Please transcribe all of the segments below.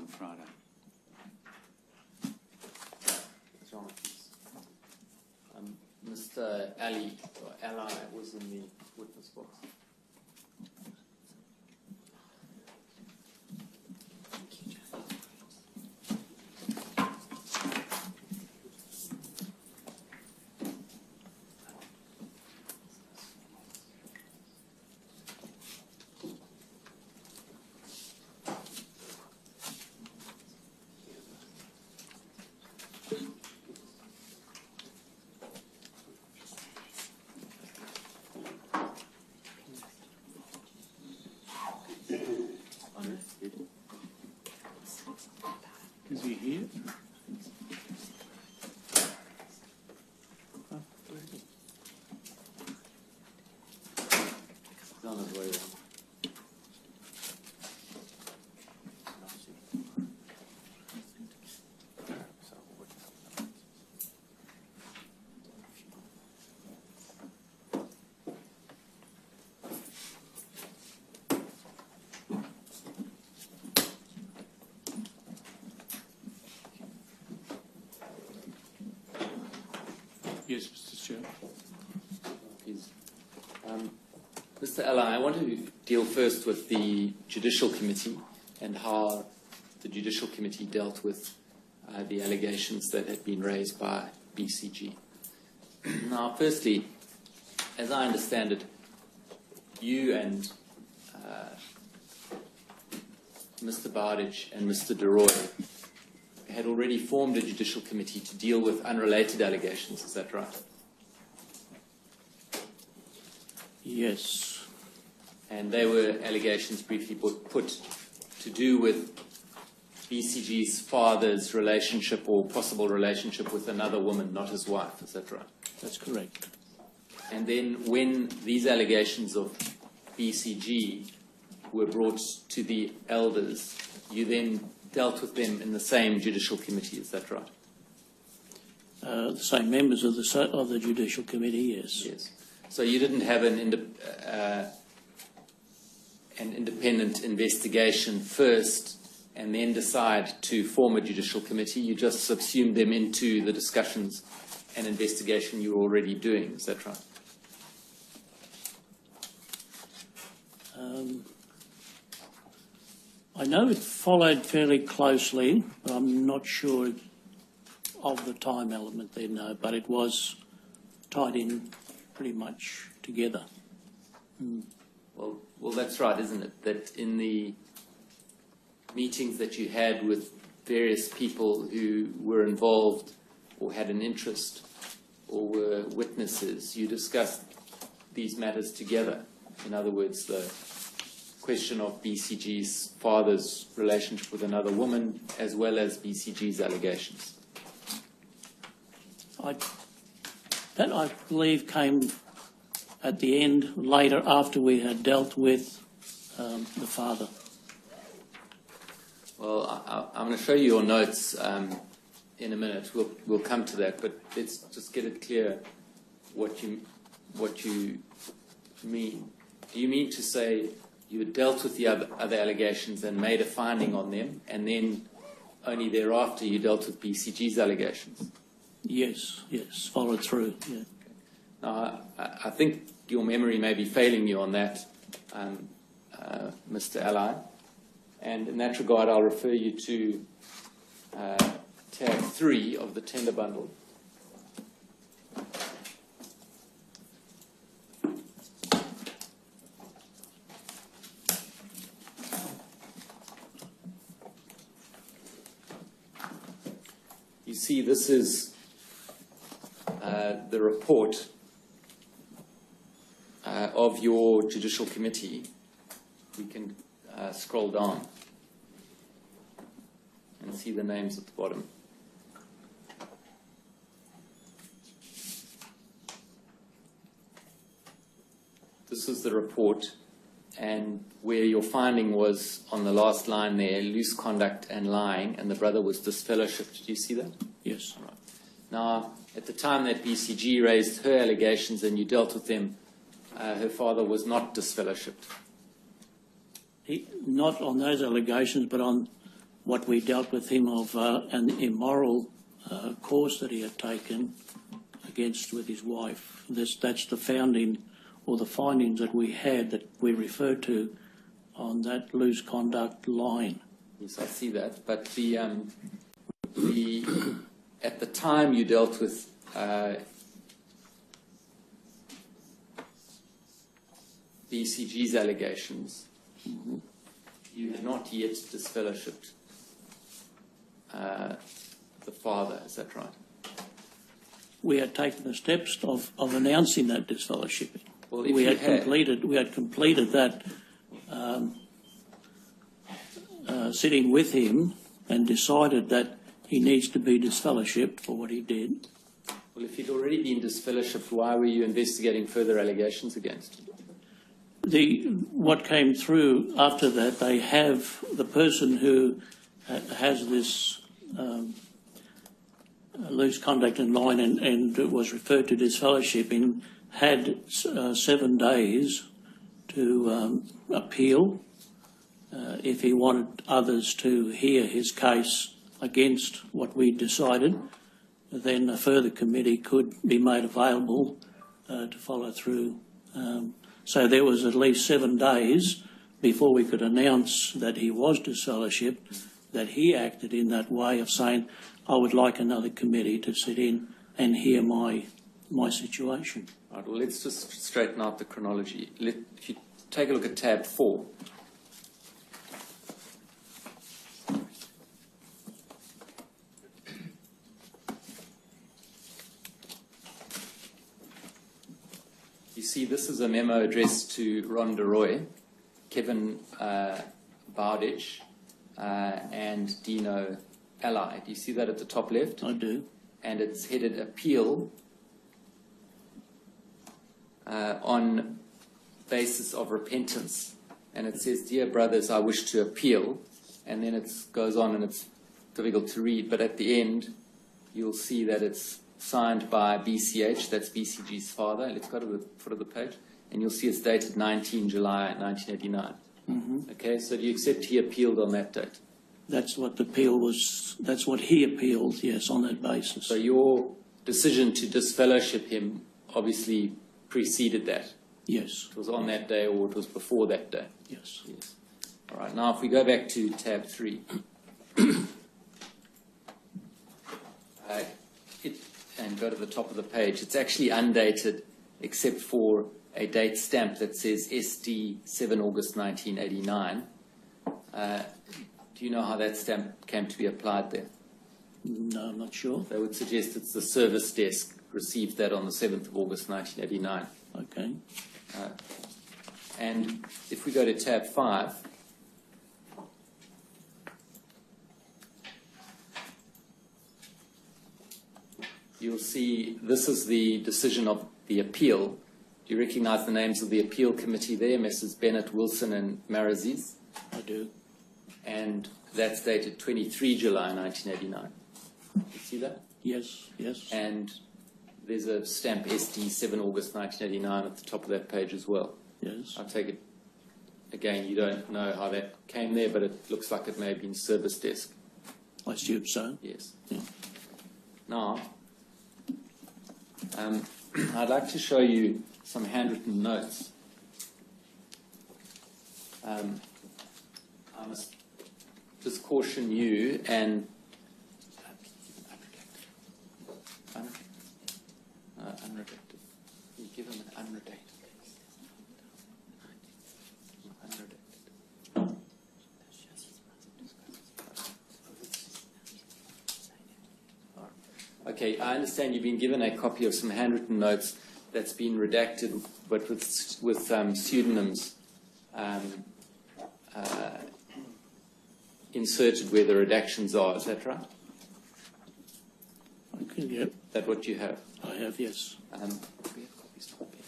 on Friday. Mr. Ali, or Ally, was in the witness box. Is he here? He's on his way around. Yes, Mr. Chair. Mr. Ally, I want to deal first with the Judicial Committee and how the Judicial Committee dealt with the allegations that had been raised by BCG. Now, firstly, as I understand it, you and Mr. Bowditch and Mr. DeRoy had already formed a Judicial Committee to deal with unrelated allegations. Is that right? Yes. And they were allegations briefly put to do with BCG's father's relationship or possible relationship with another woman, not his wife. Is that right? That's correct. And then when these allegations of BCG were brought to the elders, you then dealt with them in the same Judicial Committee. Is that right? The same members of the Judicial Committee, yes. Yes. So you didn't have an independent investigation first and then decide to form a Judicial Committee. You just subsumed them into the discussions and investigation you were already doing. Is that right? I know it followed fairly closely, but I'm not sure of the time element there, no, but it was tied in pretty much together. Well, that's right, isn't it? That in the meetings that you had with various people who were involved or had an interest or were witnesses, you discussed these matters together. In other words, the question of BCG's father's relationship with another woman, as well as BCG's allegations. That, I believe, came at the end, later, after we had dealt with the father. Well, I'm going to show you your notes in a minute. We'll come to that, but let's just get it clear what you mean. Do you mean to say you had dealt with the other allegations and made a finding on them, and then only thereafter you dealt with BCG's allegations? Yes, followed through, yeah. Now, I think your memory may be failing you on that, Mr. Ally, and in that regard I'll refer you to tab 3 of the tender bundle. You see, this is the report of your Judicial Committee. We can scroll down and see the names at the bottom. This is the report, and where your finding was on the last line there, loose conduct and lying, and the brother was disfellowshipped. Do you see that? Yes. Right. Now, at the time that BCG raised her allegations and you dealt with them, her father was not disfellowshipped. Not on those allegations, but on what we dealt with him of an immoral course that he had taken with his wife. That's the founding or the findings that we had that we refer to on that loose conduct line. Yes, I see that. But at the time you dealt with BCG's allegations, you had not yet disfellowshipped the father. Is that right? We had taken the steps of announcing that disfellowshipping. Well, we had completed that sitting with him and decided that he needs to be disfellowshipped for what he did. Well, if he'd already been disfellowshipped, why were you investigating further allegations against him? What came through after that, they have the person who has this loose conduct in line and was referred to disfellowshipping had 7 days to appeal if he wanted others to hear his case against what we decided. Then a further committee could be made available to follow through. So there was at least 7 days before we could announce that he was disfellowshipped, that he acted in that way of saying, I would like another committee to sit in and hear my situation. Right, well, let's just straighten out the chronology. If you take a look at tab 4. You see, this is a memo addressed to Ron DeRoy, Kevin Bowditch, and Dino Ally. Do you see that at the top left? I do. And it's headed Appeal on basis of repentance. And it says, Dear brothers, I wish to appeal. And then it goes on and it's difficult to read. But at the end, you'll see that it's signed by BCH, that's BCG's father. Let's go to the foot of the page. And you'll see it's dated 19 July 1989. Mm-hmm. Okay, so do you accept he appealed on that date? That's what the appeal was, that's what he appealed, yes, on that basis. So your decision to disfellowship him obviously preceded that? Yes. It was on that day or it was before that day? Yes. Yes. All right, now if we go back to tab 3. And go to the top of the page, it's actually undated except for a date stamp that says SD 7 August 1989. Do you know how that stamp came to be applied there? No, I'm not sure. They would suggest it's the service desk received that on the 7th of August 1989. Okay. And if we go to tab 5, you'll see this is the decision of the appeal. Do you recognize the names of the appeal committee there, Messrs. Bennett, Wilson, and Marazis? I do. And that's dated 23 July 1989. You see that? Yes, yes. And there's a stamp SD 7 August 1989 at the top of that page as well. Yes. I take it, again, you don't know how that came there, but it looks like it may have been service desk. I assume so. Yes. Yeah. Now, I'd like to show you some handwritten notes. I must just caution you and unredacted. You give them an unredacted. Okay, I understand you've been given a copy of some handwritten notes that's been redacted, but with pseudonyms inserted where the redactions are. Is that right? Okay, yep. Is that what you have? I have, yes. We have copies on the page.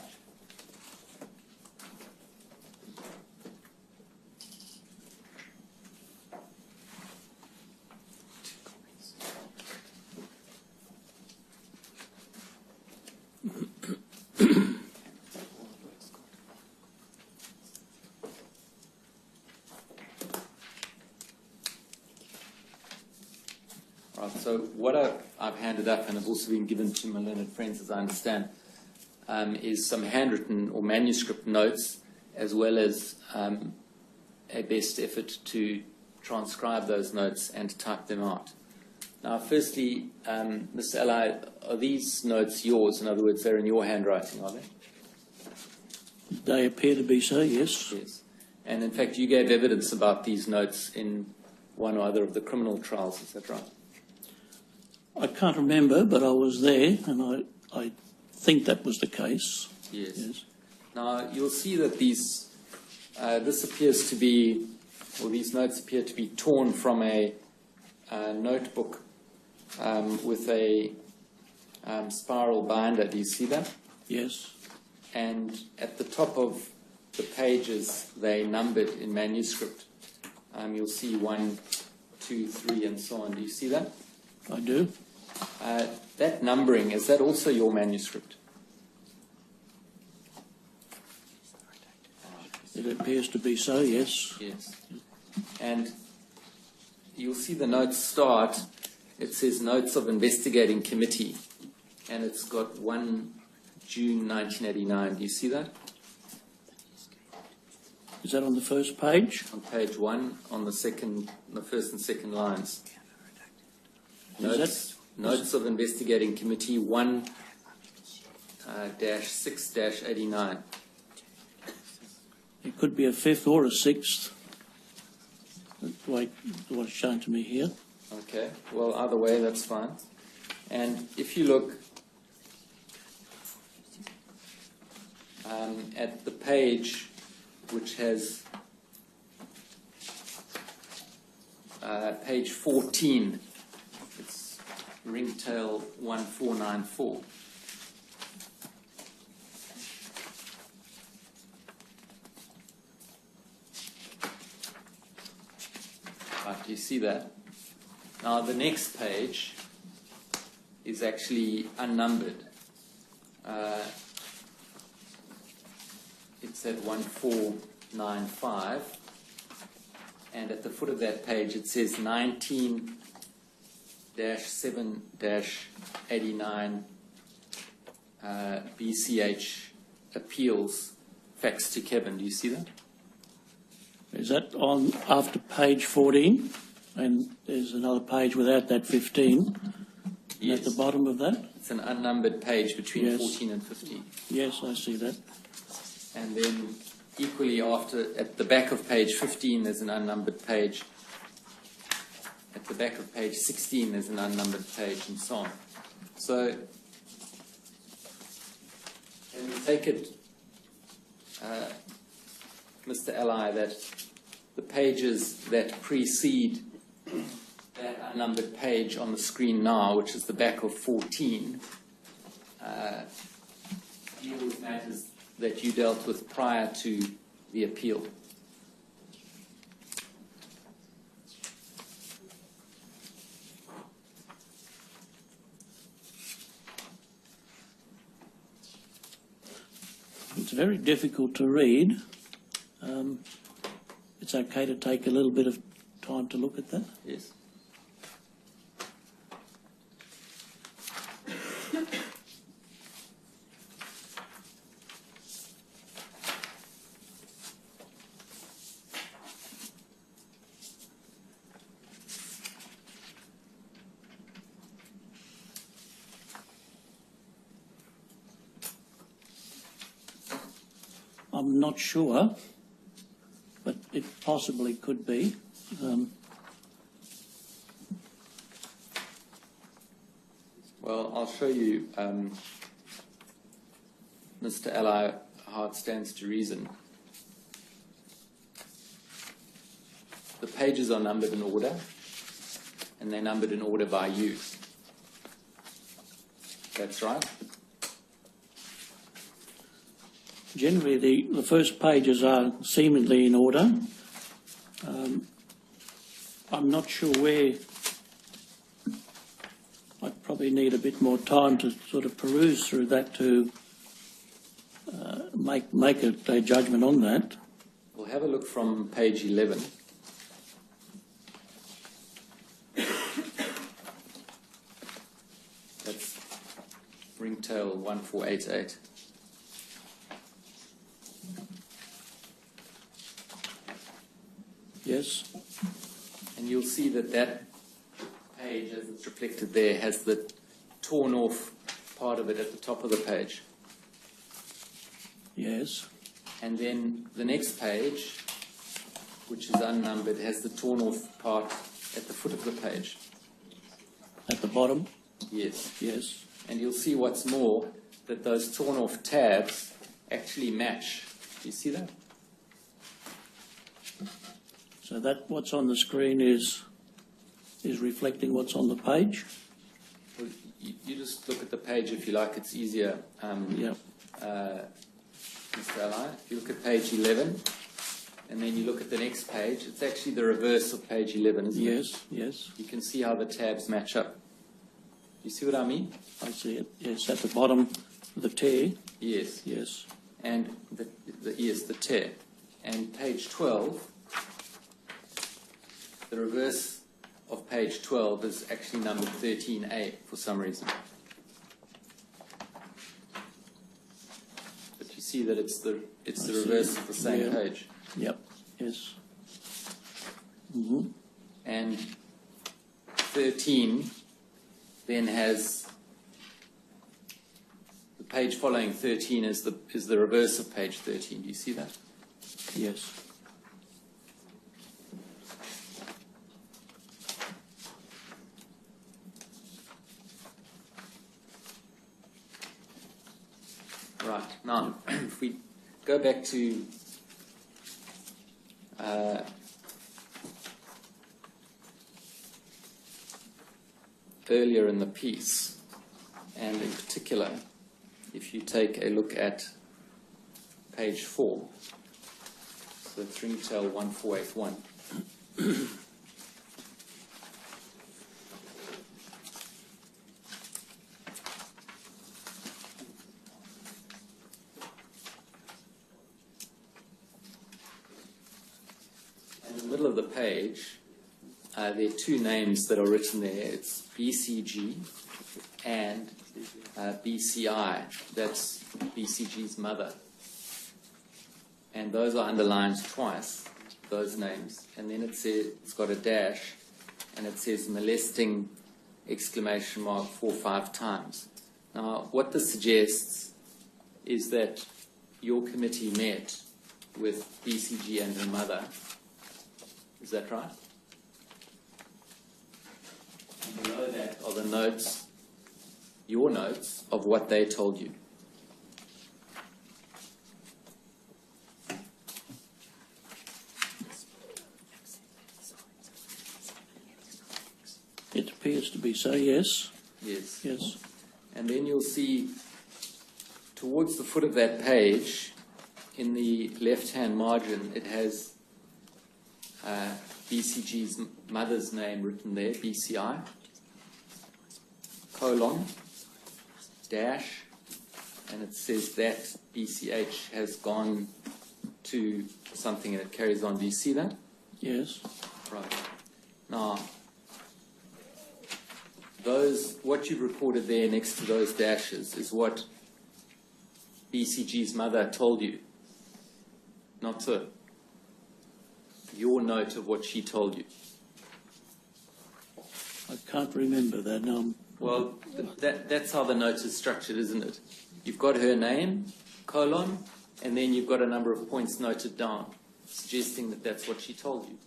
Right, so what I've handed up, and have also been given to my learned friends, as I understand, is some handwritten or manuscript notes, as well as a best effort to transcribe those notes and type them out. Now, firstly, Mr. Ally, are these notes yours? In other words, they're in your handwriting, are they? They appear to be so, yes. Yes. And in fact, you gave evidence about these notes in one or other of the criminal trials, is that right? I can't remember, but I was there, and I think that was the case. Yes. Now, you'll see that these, this appears to be, or these notes appear to be torn from a notebook with a spiral binder. Do you see that? Yes. And at the top of the pages, they numbered in manuscript. You'll see 1, 2, 3, and so on. Do you see that? I do. That numbering, is that also your manuscript? It appears to be so, yes. Yes. And you'll see the notes start. It says Notes of Investigating Committee, and it's got 1 June 1989. Do you see that? Is that on the first page? On page 1, on the first and second lines. Notes of Investigating Committee 1-6-89. It could be a fifth or a sixth. That's what's shown to me here. Okay, well, either way, that's fine. And if you look at the page which has page 14, it's Ringtail 1494. Right, do you see that? Now the next page is actually unnumbered. It's at 1495, and at the foot of that page it says 19-7-89 BCH appeals faxed to Kevin. Do you see that? Is that on after page 14? And there's another page without that 15. Yes. At the bottom of that? It's an unnumbered page between Yes. 14 and 15. Yes, I see that. And then equally after, at the back of page 15, there's an unnumbered page. At the back of page 16, there's an unnumbered page, and so on. So, and we take it, Mr. Ally, that the pages that precede that unnumbered page on the screen now, which is the back of 14, deal with matters that you dealt with prior to the appeal. It's very difficult to read. It's okay to take a little bit of time to look at that. Yes. I'm not sure, but it possibly could be. Well, I'll show you, Mr. Ally, how it stands to reason. The pages are numbered in order, and they're numbered in order by you. That's right? Generally, the first pages are seemingly in order. I'm not sure where. I'd probably need a bit more time to sort of peruse through that to make a judgment on that. We'll have a look from page 11. Stringtail 1488. Yes. And you'll see that that page, as it's reflected there, has the torn off part of it at the top of the page. Yes. And then the next page, which is unnumbered, has the torn off part at the foot of the page. At the bottom? Yes. Yes. And you'll see what's more, that those torn off tabs actually match. Do you see that? So that what's on the screen is reflecting what's on the page? Well, you just look at the page if you like, it's easier. Yeah. Mr. Ally, if you look at page 11, and then you look at the next page, it's actually the reverse of page 11, isn't it? Yes, yes. You can see how the tabs match up. You see what I mean? I see it. Yes, at the bottom, the tear. Yes. Yes. And the tear. And page 12, the reverse of page 12 is actually numbered 13A for some reason. But you see that it's the reverse of the same page. Yep. Yes. Mm-hmm. And 13 then has the page following 13 is the reverse of page 13. Do you see that? Yes. Right. Now, if we go back to earlier in the piece, and in particular, if you take a look at page 4, so Stringtail 1481. In the middle of the page, there are two names that are written there. It's BCG and BCI. That's BCG's mother. And those are underlined twice, those names. And then it says, it's got a dash, and it says molesting, exclamation mark, 4 or 5 times. Now, what this suggests is that your committee met with BCG and her mother. Is that right? And below that are the notes, your notes, of what they told you. It appears to be so, yes. Yes. Yes. And then you'll see towards the foot of that page, in the left-hand margin, it has BCG's mother's name written there, BCI, colon, dash, and it says that BCH has gone to something and it carries on. Do you see that? Yes. Right. Now, what you've recorded there next to those dashes is what BCG's mother told you, not so. Your note of what she told you. I can't remember that now. Well, that's how the note is structured, isn't it? You've got her name, colon, and then you've got a number of points noted down, suggesting that that's what she told you.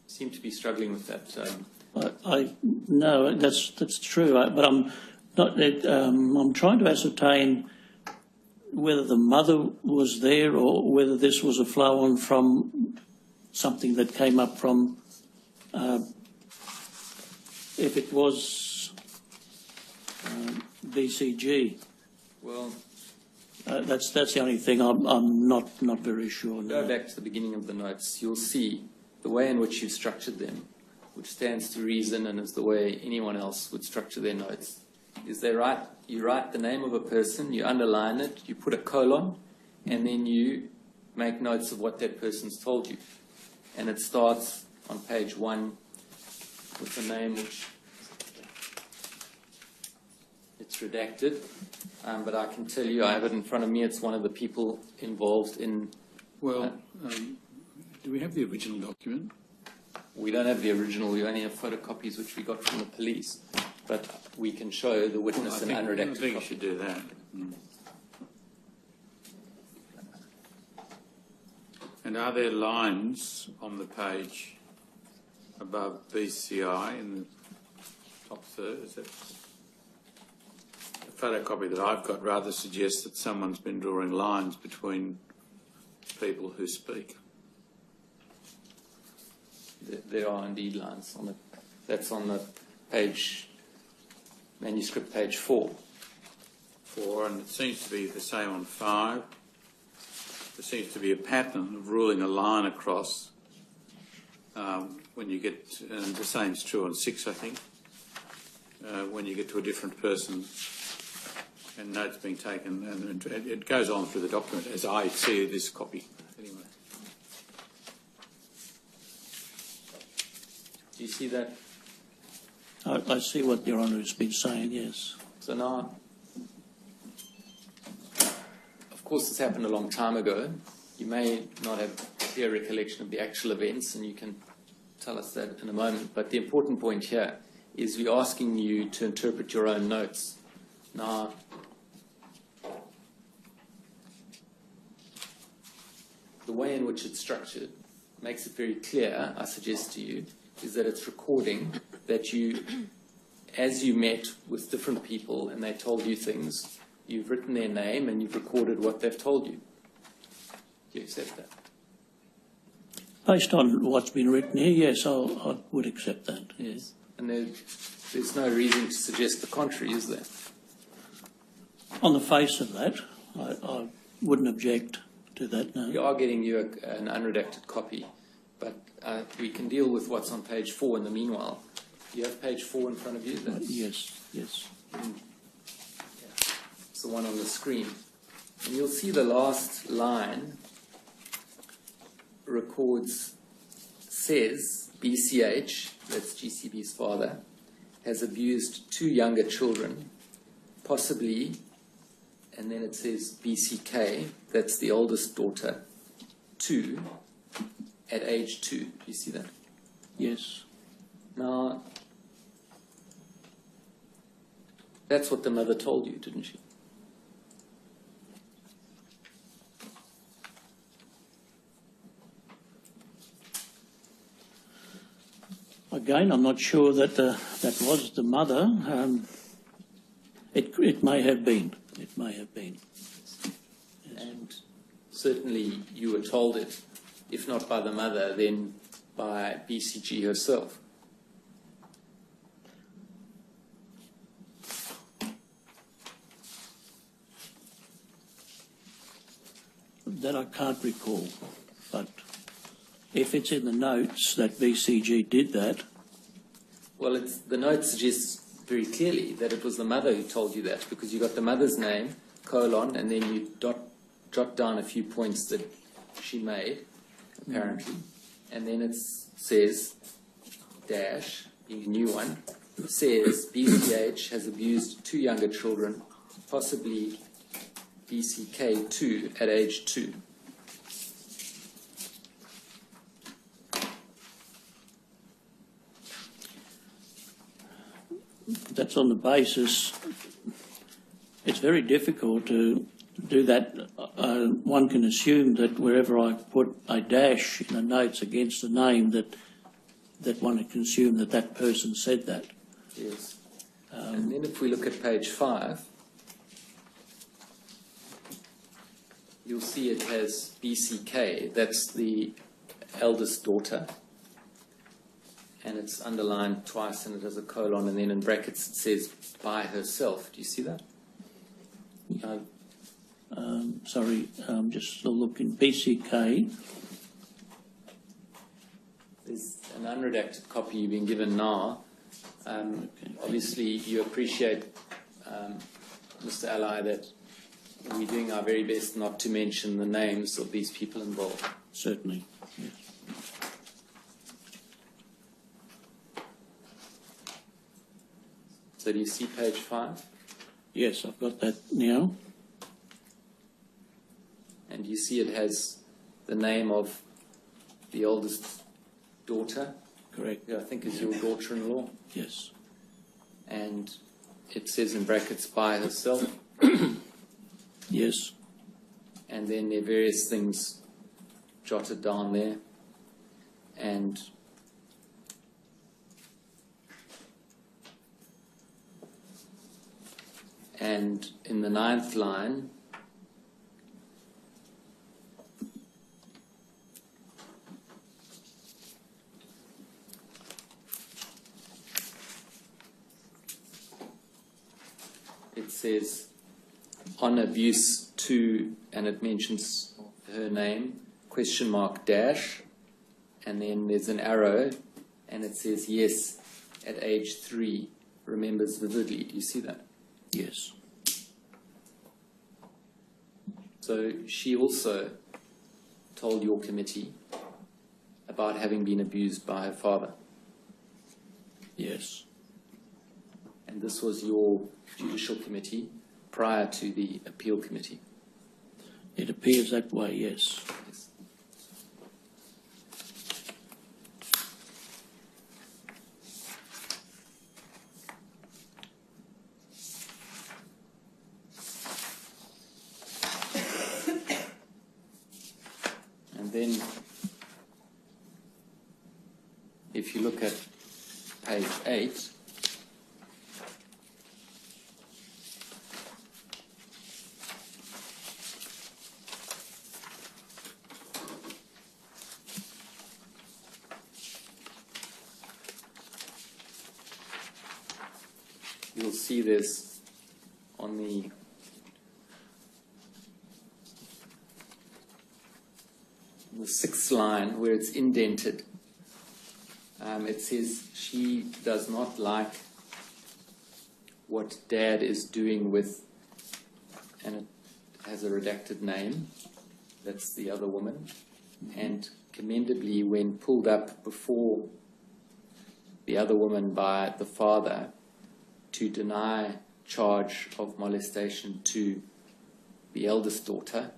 Seem to be struggling with that. No, that's true. But I'm not. I'm trying to ascertain whether the mother was there or whether this was a flow on from something that came up from. If it was BCG. Well, that's the only thing I'm not very sure. Go back to the beginning of the notes. You'll see the way in which you've structured them which stands to reason and is the way anyone else would structure their notes, is they write, you write the name of a person, you underline it, you put a colon, and then you make notes of what that person's told you. And it starts on page 1 with a name which it's redacted, but I can tell you, I have it in front of me, it's one of the people involved in... Well, do we have the original document? We don't have the original, we only have photocopies which we got from the police, but we can show the witness an unredacted I think copy. you should do that. And are there lines on the page above BCI in the top third? Is that the photocopy that I've got rather suggests that someone's been drawing lines between people who speak. There are indeed lines on it. That's on the page, manuscript page 4. 4, and it seems to be the same on 5. There seems to be a pattern of ruling a line across when you get, and the same is true on 6, I think, when you get to a different person and notes being taken, and it goes on through the document as I see this copy. Anyway. Do you see that? I see what Your Honour has been saying, yes. So now, of course, this happened a long time ago. You may not have a clear recollection of the actual events, and you can tell us that in a moment. But the important point here is we're asking you to interpret your own notes. Now, the way in which it's structured makes it very clear, I suggest to you, is that it's recording that you, as you met with different people and they told you things, you've written their name and you've recorded what they've told you. Do you accept that? Based on what's been written here, yes, I would accept that, yes. And there's no reason to suggest the contrary, is there? On the face of that, I wouldn't object to that, no. We are getting you an unredacted copy, but we can deal with what's on page 4 in the meanwhile. Do you have page 4 in front of you? Yes, yes. It's the one on the screen. And you'll see the last line says, BCH, that's GCB's father, has abused 2 younger children, possibly, and then it says BCK, that's the oldest daughter, 2, at age 2. Do you see that? Yes. Now, that's what the mother told you, didn't she? Again, I'm not sure that that was the mother. It may have been. It may have been. Yes. And certainly you were told it, if not by the mother, then by BCG herself. That I can't recall, but if it's in the notes that BCG did that... Well, the note suggests very clearly that it was the mother who told you that, because you got the mother's name, colon, and then you jot down a few points that she made, apparently, and then it says, dash, being a new one, says BCH has abused 2 younger children, possibly BCK2 at age 2. That's on the basis. It's very difficult to do that. One can assume that wherever I put a dash in the notes against the name, that one can assume that that person said that. Yes. And then if we look at page 5, you'll see it has BCK. That's the eldest daughter. And it's underlined twice, and it has a colon, and then in brackets it says by herself. Do you see that? Sorry, just still looking. BCK. There's an unredacted copy you've been given now. Obviously, you appreciate, Mr. Ally, that we're doing our very best not to mention the names of these people involved. Certainly. Yes. So do you see page 5? Yes, I've got that now. And you see it has the name of the oldest daughter, Correct. who I think is your daughter-in-law. Yes. And it says in brackets, by herself. Yes. And then there are various things jotted down there. And in the 9th line, it says, on abuse to, and it mentions her name, question mark dash, and then there's an arrow, and it says, yes, at age 3, remembers vividly. Do you see that? Yes. So she also told your committee about having been abused by her father. Yes. And this was your judicial committee prior to the appeal committee. It appears that way, yes. Yes. And then, if you look at page 8, you'll see this on the sixth line where it's indented. It says she does not like what Dad is doing with, and it has a redacted name, that's the other woman, and commendably when pulled up before the other woman by the father to deny charge of molestation to the eldest daughter,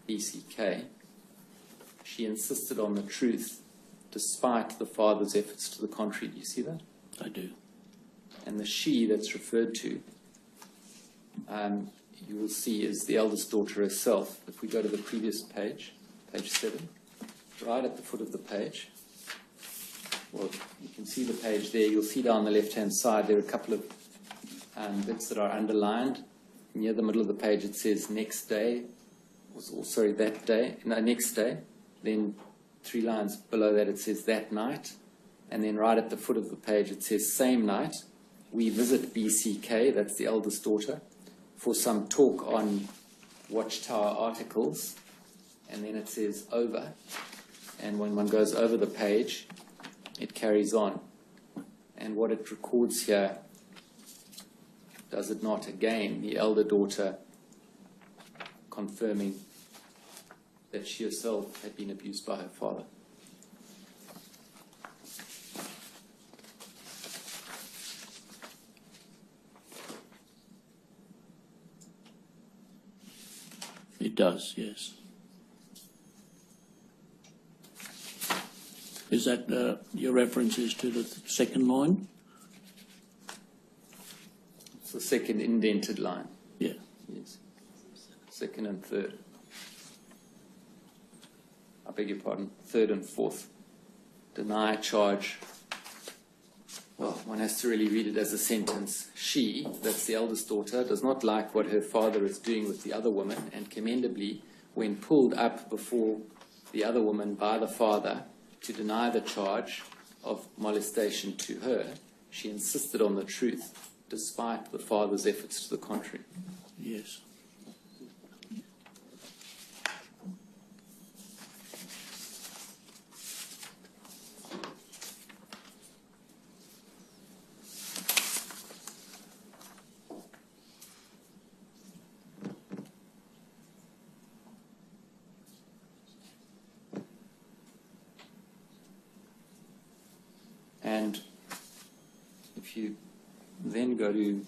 BCK, she insisted on the truth despite the father's efforts to the contrary. Do you see that? I do. And the she that's referred to, you will see, is the eldest daughter herself. If we go to the previous page, page 7, right at the foot of the page, well, you can see the page there. You'll see down the left-hand side there are a couple of bits that are underlined. Near the middle of the page it says next day, or sorry, that day, no, next day. Then 3 lines below that it says that night. And then right at the foot of the page it says same night. We visit BCK, that's the eldest daughter, for some talk on WatchTower articles. And then it says over. And when one goes over the page, it carries on. And what it records here, does it not? Again, the elder daughter confirming that she herself had been abused by her father. It does, yes. Is that your references to the second line? It's the second indented line. Yeah. Yes. Second and third. I beg your pardon. Third and fourth. Deny charge. Well, one has to really read it as a sentence. She, that's the eldest daughter, does not like what her father is doing with the other woman, and commendably, when pulled up before the other woman by the father to deny the charge of molestation to her, she insisted on the truth, despite the father's efforts to the contrary. Yes. if you then go to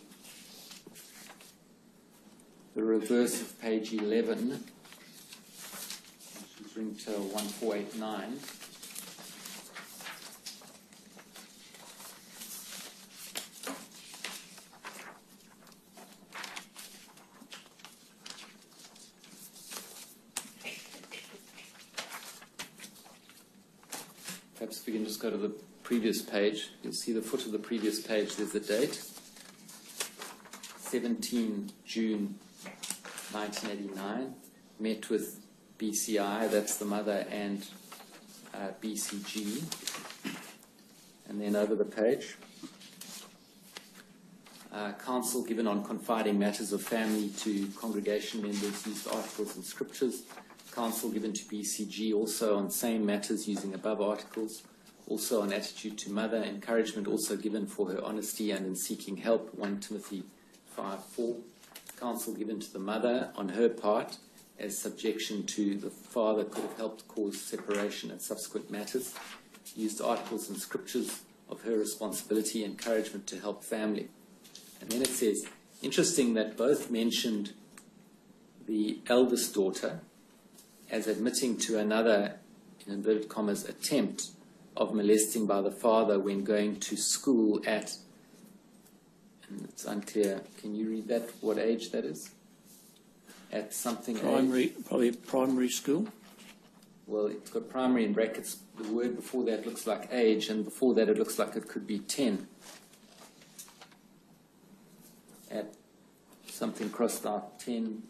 the reverse of page 11, which is ringtail 1489, perhaps if we can just go to the previous page, you'll see the foot of the previous page, there's the date, 17 June 1989, met with BCI, that's the mother, and BCG. And then over the page, counsel given on confiding matters of family to congregation members, used articles and scriptures. Counsel given to BCG also on same matters using above articles. Also on attitude to mother, encouragement also given for her honesty and in seeking help, 1 Timothy 5:4. Counsel given to the mother on her part as subjection to the father could have helped cause separation and subsequent matters. Used articles and scriptures of her responsibility, encouragement to help family. And then it says, interesting that both mentioned the eldest daughter as admitting to another, in inverted commas, attempt of molesting by the father when going to school at, and it's unclear, can you read that, what age that is? At something Primary, age? probably primary school. Well, it's got primary in brackets. The word before that looks like age, and before that it looks like it could be 10. At something crossed out 10.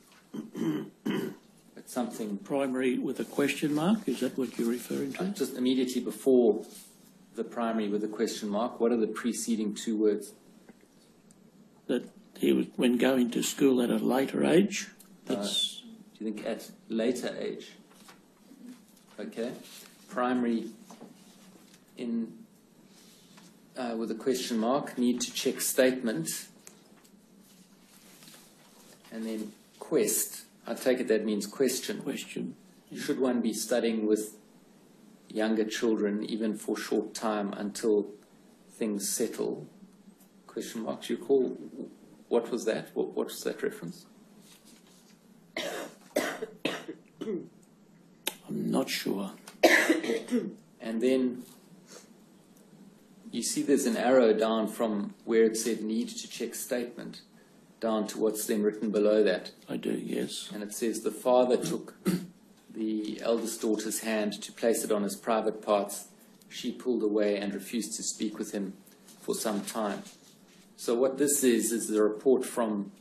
At something. Primary with a question mark, is that what you're referring to? Just immediately before the primary with a question mark. What are the preceding two words? That he was, when going to school at a later age. That's do you think at later age? Okay. Primary in with a question mark, need to check statement. And then quest. I take it that means question. question. Should one be studying with younger children even for short time until things settle? Question mark. Do you recall what was that? What was that reference? I'm not sure. And then you see there's an arrow down from where it said need to check statement down to what's then written below that. I do, yes. And it says the father took the eldest daughter's hand to place it on his private parts. She pulled away and refused to speak with him for some time. So what this is the report from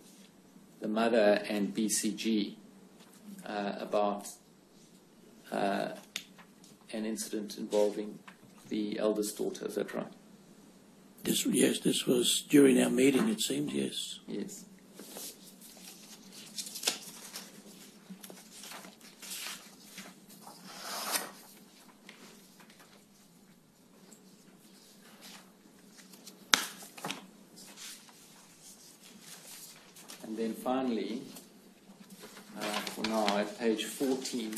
the mother and BCG about an incident involving the eldest daughter. Is that right? Yes, this was during our meeting, it seems, yes. Yes. And then finally, for now, at page 14,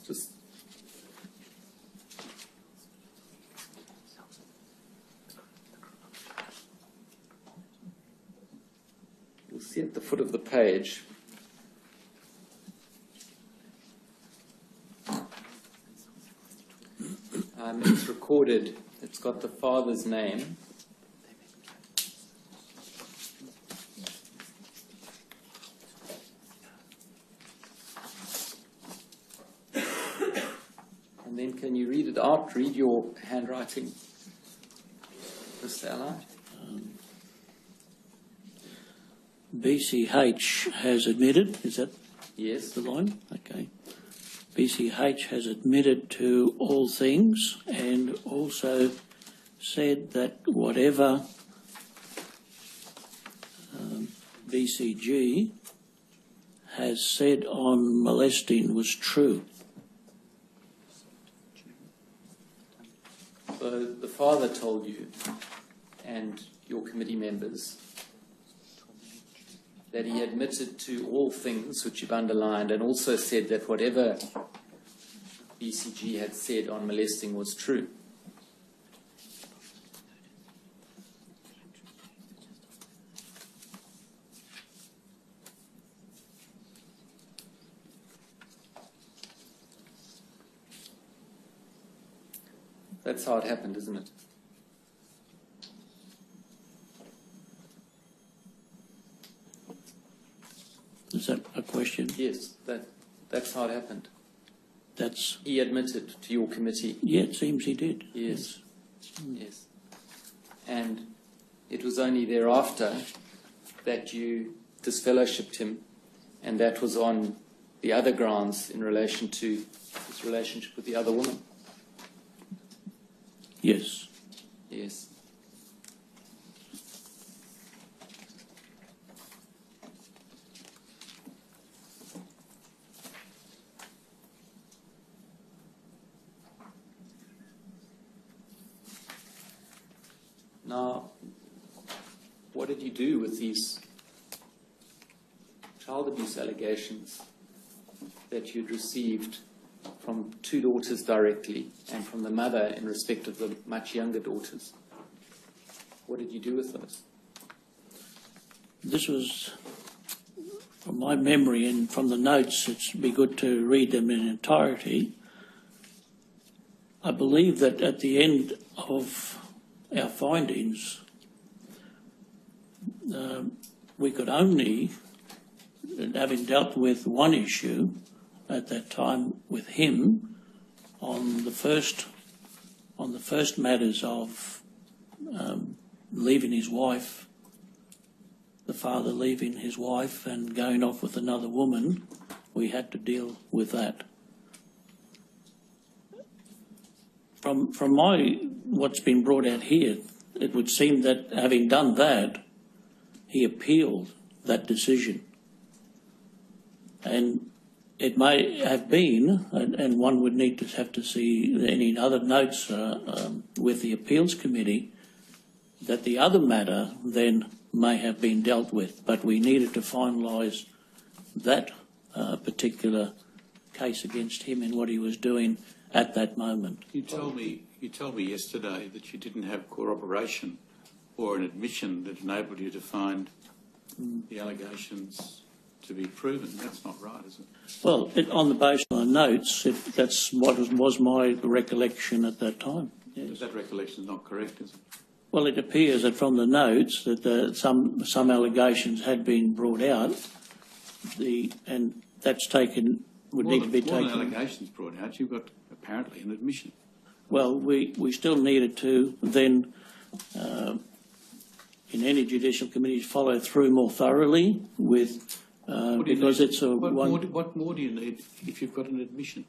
just you'll see at the foot of the page it's recorded, it's got the father's name. And then can you read it out? Read your handwriting, Mr. Allard. BCH has admitted, is that Yes. the line? Okay. BCH has admitted to all things and also said that whatever BCG has said on molesting was true. So the father told you and your committee members that he admitted to all things which you've underlined, and also said that whatever BCG had said on molesting was true. That's how it happened, isn't it? Is that a question? Yes, that's how it happened. That's... He admitted to your committee. Yeah, it seems he did. Yes. Yes. And it was only thereafter that you disfellowshipped him, and that was on the other grounds in relation to his relationship with the other woman. Yes. Yes. Now, what did you do with these child abuse allegations that you'd received from two daughters directly and from the mother in respect of the much younger daughters? What did you do with those? This was, from my memory and from the notes, it'd be good to read them in entirety. I believe that at the end of our findings, we could only, having dealt with one issue at that time with him on the first matters of leaving his wife, the father leaving his wife and going off with another woman, we had to deal with that. From what's been brought out here, it would seem that having done that, he appealed that decision. And it may have been, and one would need to have to see any other notes with the appeals committee, that the other matter then may have been dealt with, but we needed to finalise that particular case against him and what he was doing at that moment. You told me yesterday that you didn't have corroboration or an admission that enabled you to find the allegations to be proven. That's not right, is it? Well, on the basis of the notes, that's what was my recollection at that time. Yes. But that recollection is not correct, is it? Well, it appears that from the notes that some allegations had been brought out, and that's taken would need to be taken. More than allegations brought out, you've got apparently an admission. Well, we still needed to then, in any judicial committees, follow through more thoroughly with, because it's a one. What more do you need if you've got an admission?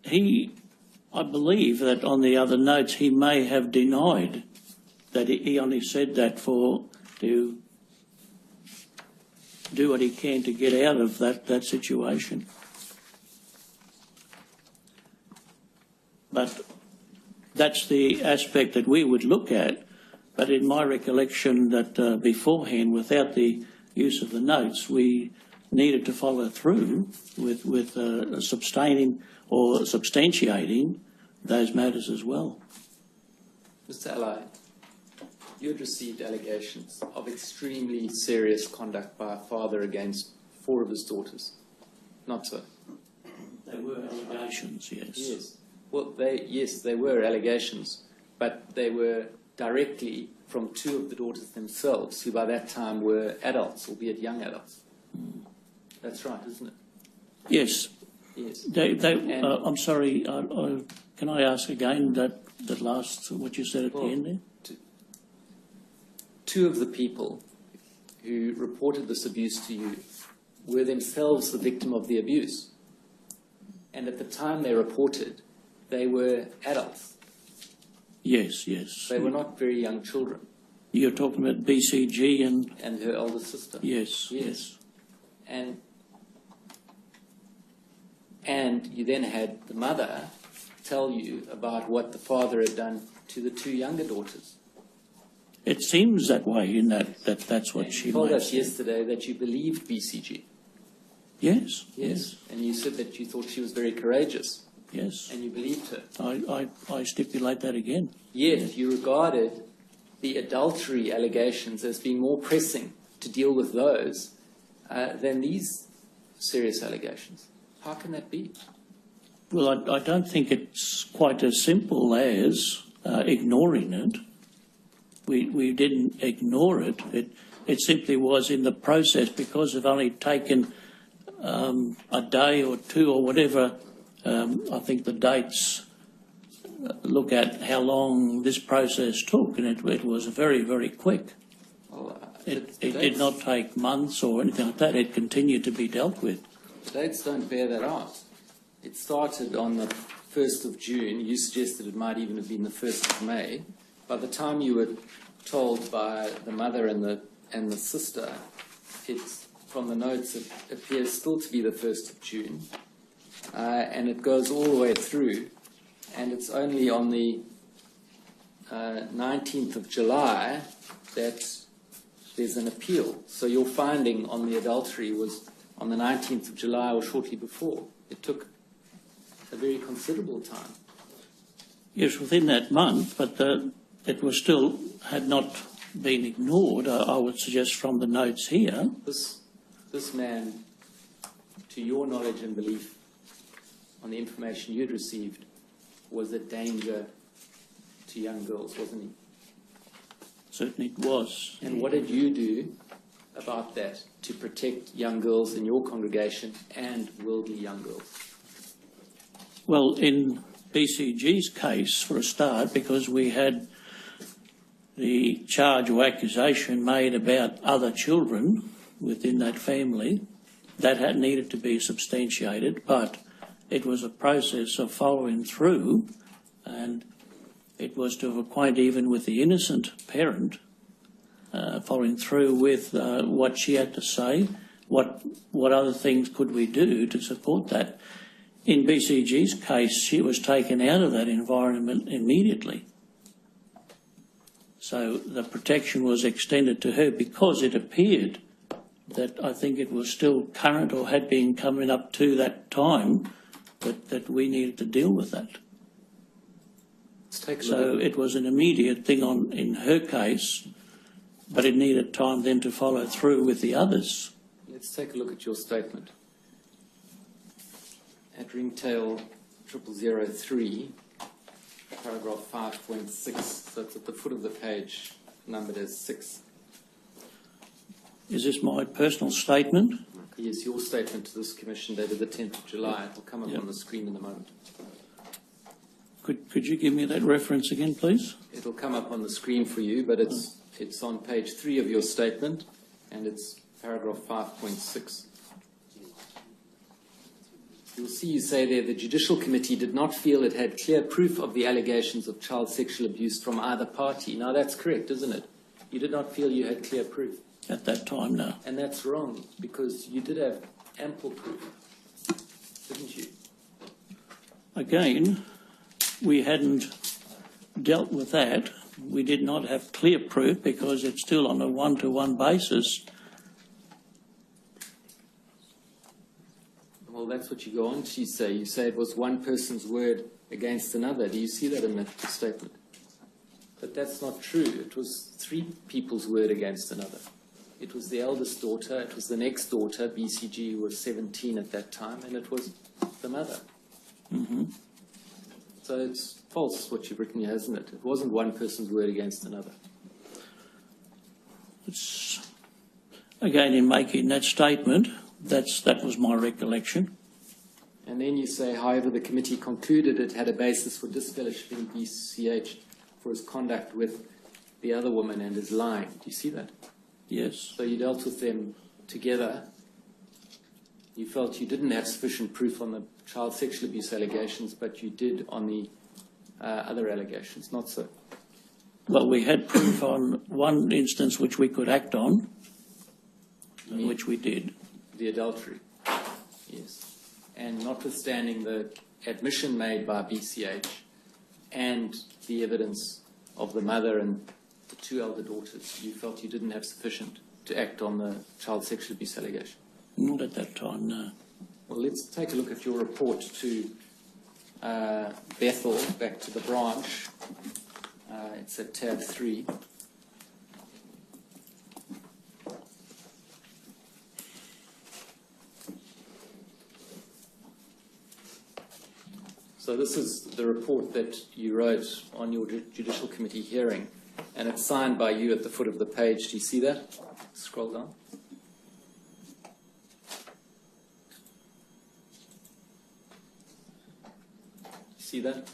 I believe that on the other notes he may have denied that he only said that to do what he can to get out of that situation. But that's the aspect that we would look at. But in my recollection that beforehand, without the use of the notes, we needed to follow through with sustaining or substantiating those matters as well. Mr. Ally, you had received allegations of extremely serious conduct by a father against 4 of his daughters. Not so? They were allegations, yes. Yes. Well, they were allegations, but they were directly from 2 of the daughters themselves, who by that time were adults, albeit young adults. That's right, isn't it? Yes. Yes. I'm sorry, can I ask again that last, what you said at the end there? 2 of the people who reported this abuse to you were themselves the victim of the abuse. And at the time they reported, they were adults. Yes, yes. They were not very young children. You're talking about BCG and her elder sister. Yes, yes. And you then had the mother tell you about what the father had done to the two younger daughters. It seems that way in that's what she You told us said. yesterday that you believed BCG. Yes. And you said that you thought she was very courageous, Yes. and you believed her. I stipulate that again. Yet you regarded the adultery allegations as being more pressing to deal with those than these serious allegations. How can that be? Well, I don't think it's quite as simple as ignoring it. We didn't ignore it. It simply was in the process, because it only taken a day or two or whatever. I think the dates look at how long this process took, and it was very, very quick. Well, It did not take months or anything like that. It continued to be dealt with. the dates don't bear that out. It started on the 1st of June. You suggested it might even have been the 1st of May. By the time you were told by the mother and the sister, it's from the notes, it appears still to be the 1st of June. And it goes all the way through. And it's only on the 19th of July that there's an appeal. So your finding on the adultery was on the 19th of July or shortly before. It took a very considerable time. Yes, within that month, but it was still had not been ignored. I would suggest from the notes here. This man, to your knowledge and belief, on the information you'd received, was a danger to young girls, wasn't he? Certainly it was. And what did you do about that to protect young girls in your congregation and worldly young girls? Well, in BCG's case, for a start, because we had the charge or accusation made about other children within that family, that had needed to be substantiated, but it was a process of following through, and it was to acquaint even with the innocent parent, following through with what she had to say, what other things could we do to support that. In BCG's case, she was taken out of that environment immediately. So the protection was extended to her because it appeared that I think it was still current or had been coming up to that time that we needed to deal with that. Let's take a So look at it was an immediate thing in her case, but it needed time then to follow through with the others. Let's take a look at your statement. At Ringtail 0003, paragraph 5.6, so it's at the foot of the page, numbered as 6. Is this my personal statement? Yes, your statement to this commission dated the 10th of July. It will come up on the screen in a moment. Could you give me that reference again, please? It'll come up on the screen for you, but it's on page 3 of your statement, and it's paragraph 5.6. You'll see you say there, the Judicial Committee did not feel it had clear proof of the allegations of child sexual abuse from either party. Now that's correct, isn't it? You did not feel you had clear proof. At that time, no. And that's wrong, because you did have ample proof, didn't you? Again, we hadn't dealt with that. We did not have clear proof because it's still on a one-to-one basis. Well, that's what you go on to say. You say it was one person's word against another. Do you see that in the statement? But that's not true. It was 3 people's word against another. It was the eldest daughter, it was the next daughter, BCG was 17 at that time, and it was the mother. Mm-hmm. So it's false what you've written here, hasn't it? It wasn't one person's word against another. It's, again, in making that statement, that was my recollection. And then you say, however, the committee concluded it had a basis for disfellowshipping BCH for his conduct with the other woman and his lying. Do you see that? Yes. So you dealt with them together. You felt you didn't have sufficient proof on the child sexual abuse allegations, but you did on the other allegations. Not so. Well, we had proof on one instance which we could act on, which we did. The adultery. Yes. And notwithstanding the admission made by BCH and the evidence of the mother and the two elder daughters, you felt you didn't have sufficient to act on the child sexual abuse allegation? Not at that time, no. Well, let's take a look at your report to Bethel, back to the branch. It's at tab 3. So this is the report that you wrote on your Judicial Committee hearing, and it's signed by you at the foot of the page. Do you see that? Scroll down. See that?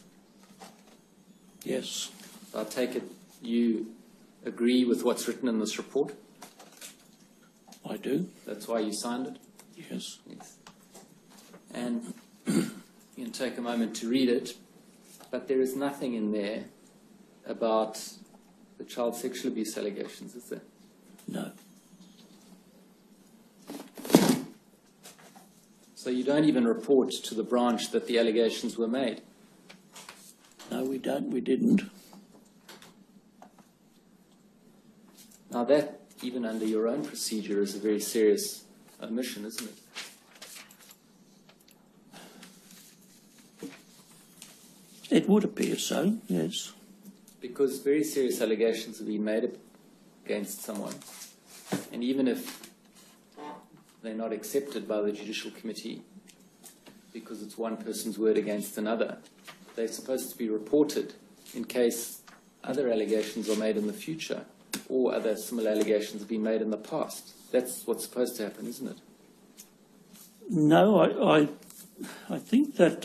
Yes. I take it you agree with what's written in this report? I do. That's why you signed it? Yes. Yes. And you can take a moment to read it, but there is nothing in there about the child sexual abuse allegations, is there? No. So you don't even report to the branch that the allegations were made? No, we don't. We didn't. Now that, even under your own procedure, is a very serious omission, isn't it? It would appear so, yes. Because very serious allegations have been made against someone, and even if they're not accepted by the Judicial Committee because it's one person's word against another, they're supposed to be reported in case other allegations are made in the future or other similar allegations have been made in the past. That's what's supposed to happen, isn't it? No, I think that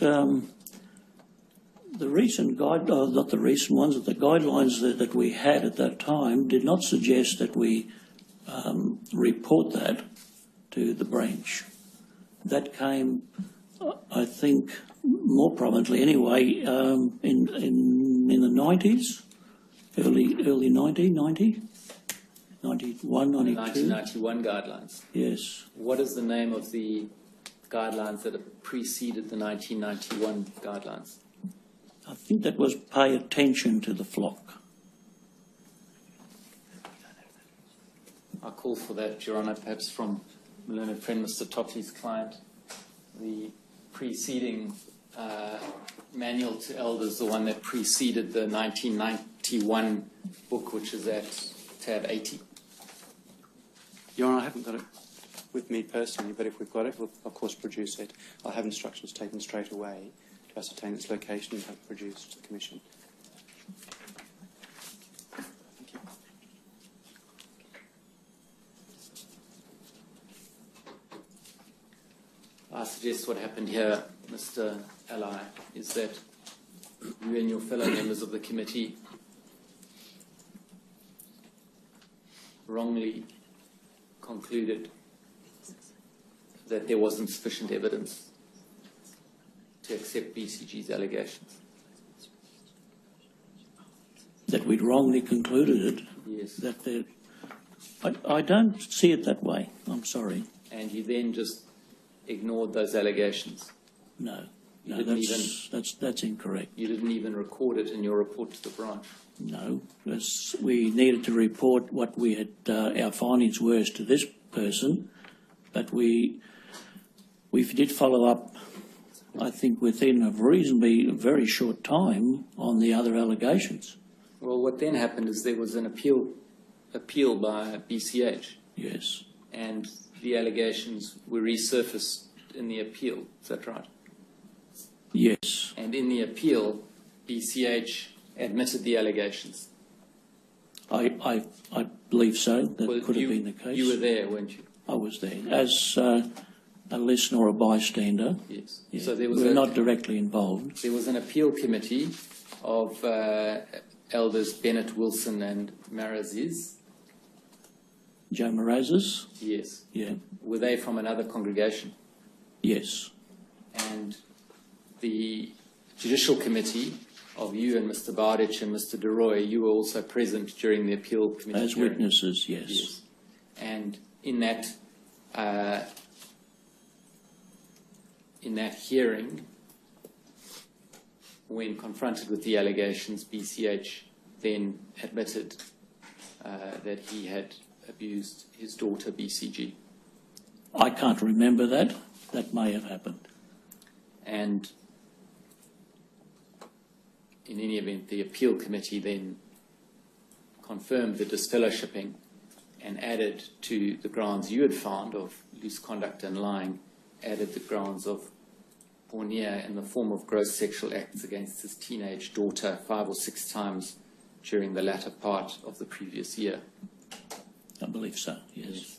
the recent not the recent ones, but the guidelines that we had at that time did not suggest that we report that to the branch. That came, I think, more prominently anyway, in the 90s, early 90, 91, 92. 1991 guidelines. Yes. What is the name of the guidelines that have preceded the 1991 guidelines? I think that was pay attention to the flock. I call for that, Your Honour, perhaps from my learned friend Mr. Totley's client. The preceding manual to elders, the one that preceded the 1991 book, which is at tab 80. Your Honour, I haven't got it with me personally, but if we've got it, we'll of course produce it. I'll have instructions taken straight away to ascertain its location and have it produced to the Commission. Thank you. I suggest what happened here, Mr. Ally, is that you and your fellow members of the committee wrongly concluded that there wasn't sufficient evidence to accept BCG's allegations. That we'd wrongly concluded it. Yes. That I don't see it that way. I'm sorry. And you then just ignored those allegations. No. You No, didn't that's incorrect. You didn't even record it in your report to the branch. No, we needed to report what we had, our findings were as to this person, but we did follow up, I think, within a reasonably very short time on the other allegations. Well, what then happened is there was an appeal by BCH. Yes. And the allegations were resurfaced in the appeal. Is that right? Yes. And in the appeal, BCH admitted the allegations. I believe so. That Well, could have been the case. You were there, weren't you? I was there as a listener or a bystander. Yes. Yeah. So there was we were not directly involved. There was an appeal committee of elders Bennett, Wilson, and Maraziz. Joe Morazes? Yes. Yeah. Were they from another congregation? Yes. And the Judicial Committee of you and Mr. Bardich and Mr. DeRoy, you were also present during the appeal committee As hearing. witnesses, yes. Yes. And in that hearing, when confronted with the allegations, BCH then admitted that he had abused his daughter, BCG. I can't remember that. That may have happened. And in any event, the appeal committee then confirmed the disfellowshipping and added to the grounds you had found of loose conduct and lying, added the grounds of porneia in the form of gross sexual acts against his teenage daughter 5 or 6 times during the latter part of the previous year. I believe so, yes.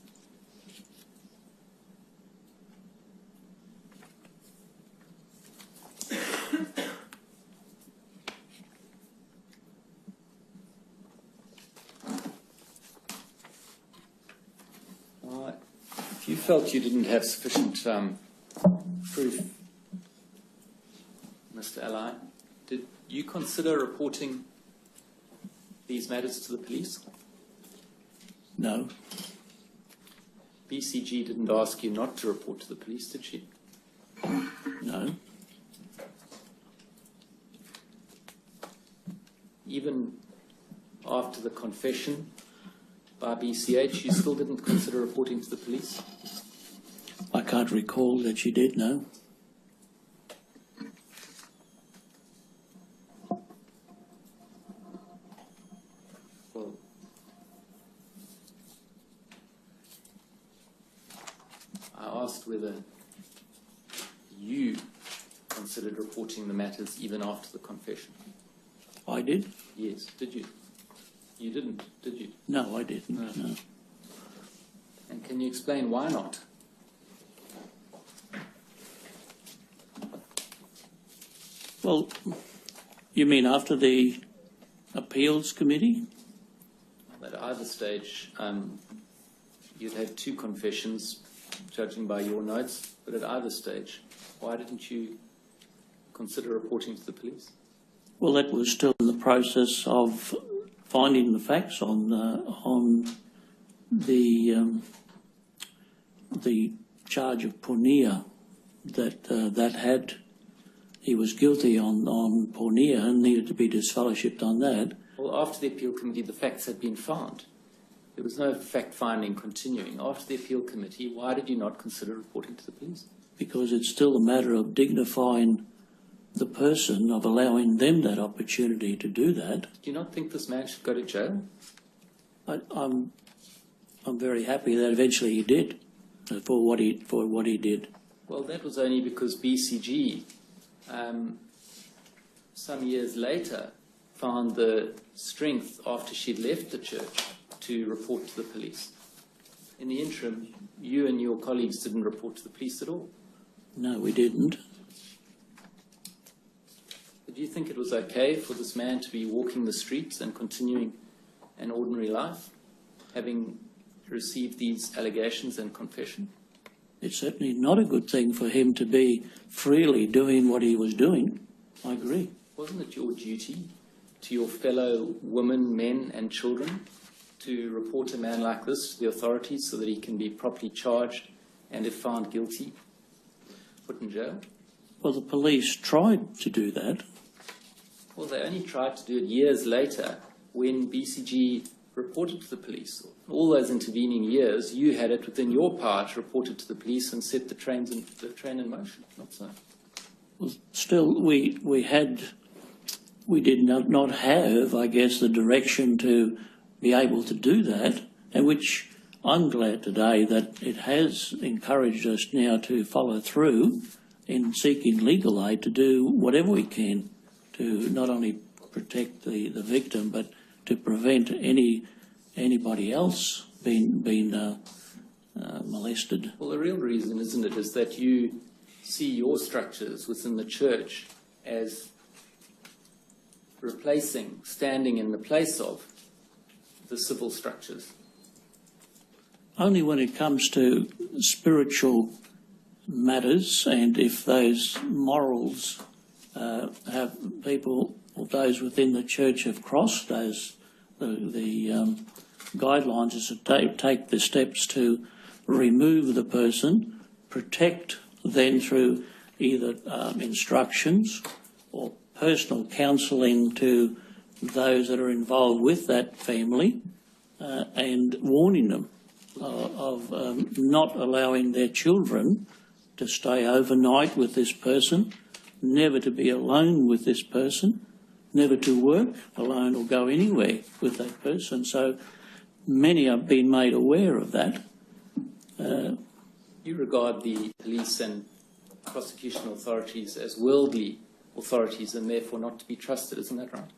If you felt you didn't have sufficient proof, Mr. Ally, did you consider reporting these matters to the police? No. BCG didn't ask you not to report to the police, did she? No. Even after the confession by BCH, you still didn't consider reporting to the police? I can't recall that she did, no. Well, I asked whether you considered reporting the matters even after the confession. I did? Yes. Did you? You didn't, did you? No, I didn't, no. And can you explain why not? Well, you mean after the appeals committee? At either stage, you'd had 2 confessions, judging by your notes, but at either stage, why didn't you consider reporting to the police? Well, that was still in the process of finding the facts on the charge of porneia that he was guilty on porneia and needed to be disfellowshipped on that. Well, after the appeal committee, the facts had been found. There was no fact-finding continuing. After the appeal committee, why did you not consider reporting to the police? Because it's still a matter of dignifying the person, of allowing them that opportunity to do that. Do you not think this man should go to jail? I'm very happy that eventually he did for what he did. Well, that was only because BCG, some years later, found the strength after she'd left the church to report to the police. In the interim, you and your colleagues didn't report to the police at all. No, we didn't. Do you think it was okay for this man to be walking the streets and continuing an ordinary life, having received these allegations and confession? It's certainly not a good thing for him to be freely doing what he was doing. I agree. Wasn't it your duty to your fellow women, men and children to report a man like this to the authorities so that he can be properly charged and, if found guilty, put in jail? Well, the police tried to do that. Well, they only tried to do it years later when BCG reported to the police. All those intervening years, you had it within your power to report it to the police and set the train in motion. Not so. Well, still, we did not have, I guess, the direction to be able to do that, and which I'm glad today that it has encouraged us now to follow through in seeking legal aid to do whatever we can to not only protect the victim, but to prevent anybody else being molested. Well, the real reason, isn't it, is that you see your structures within the church as standing in the place of the civil structures. Only when it comes to spiritual matters, and if those morals have people or those within the church have crossed the guidelines, is to take the steps to remove the person, protect them through either instructions or personal counselling to those that are involved with that family and warning them of not allowing their children to stay overnight with this person, never to be alone with this person, never to work alone or go anywhere with that person. So many have been made aware of that. You regard the police and prosecution authorities as worldly authorities and therefore not to be trusted, isn't that right?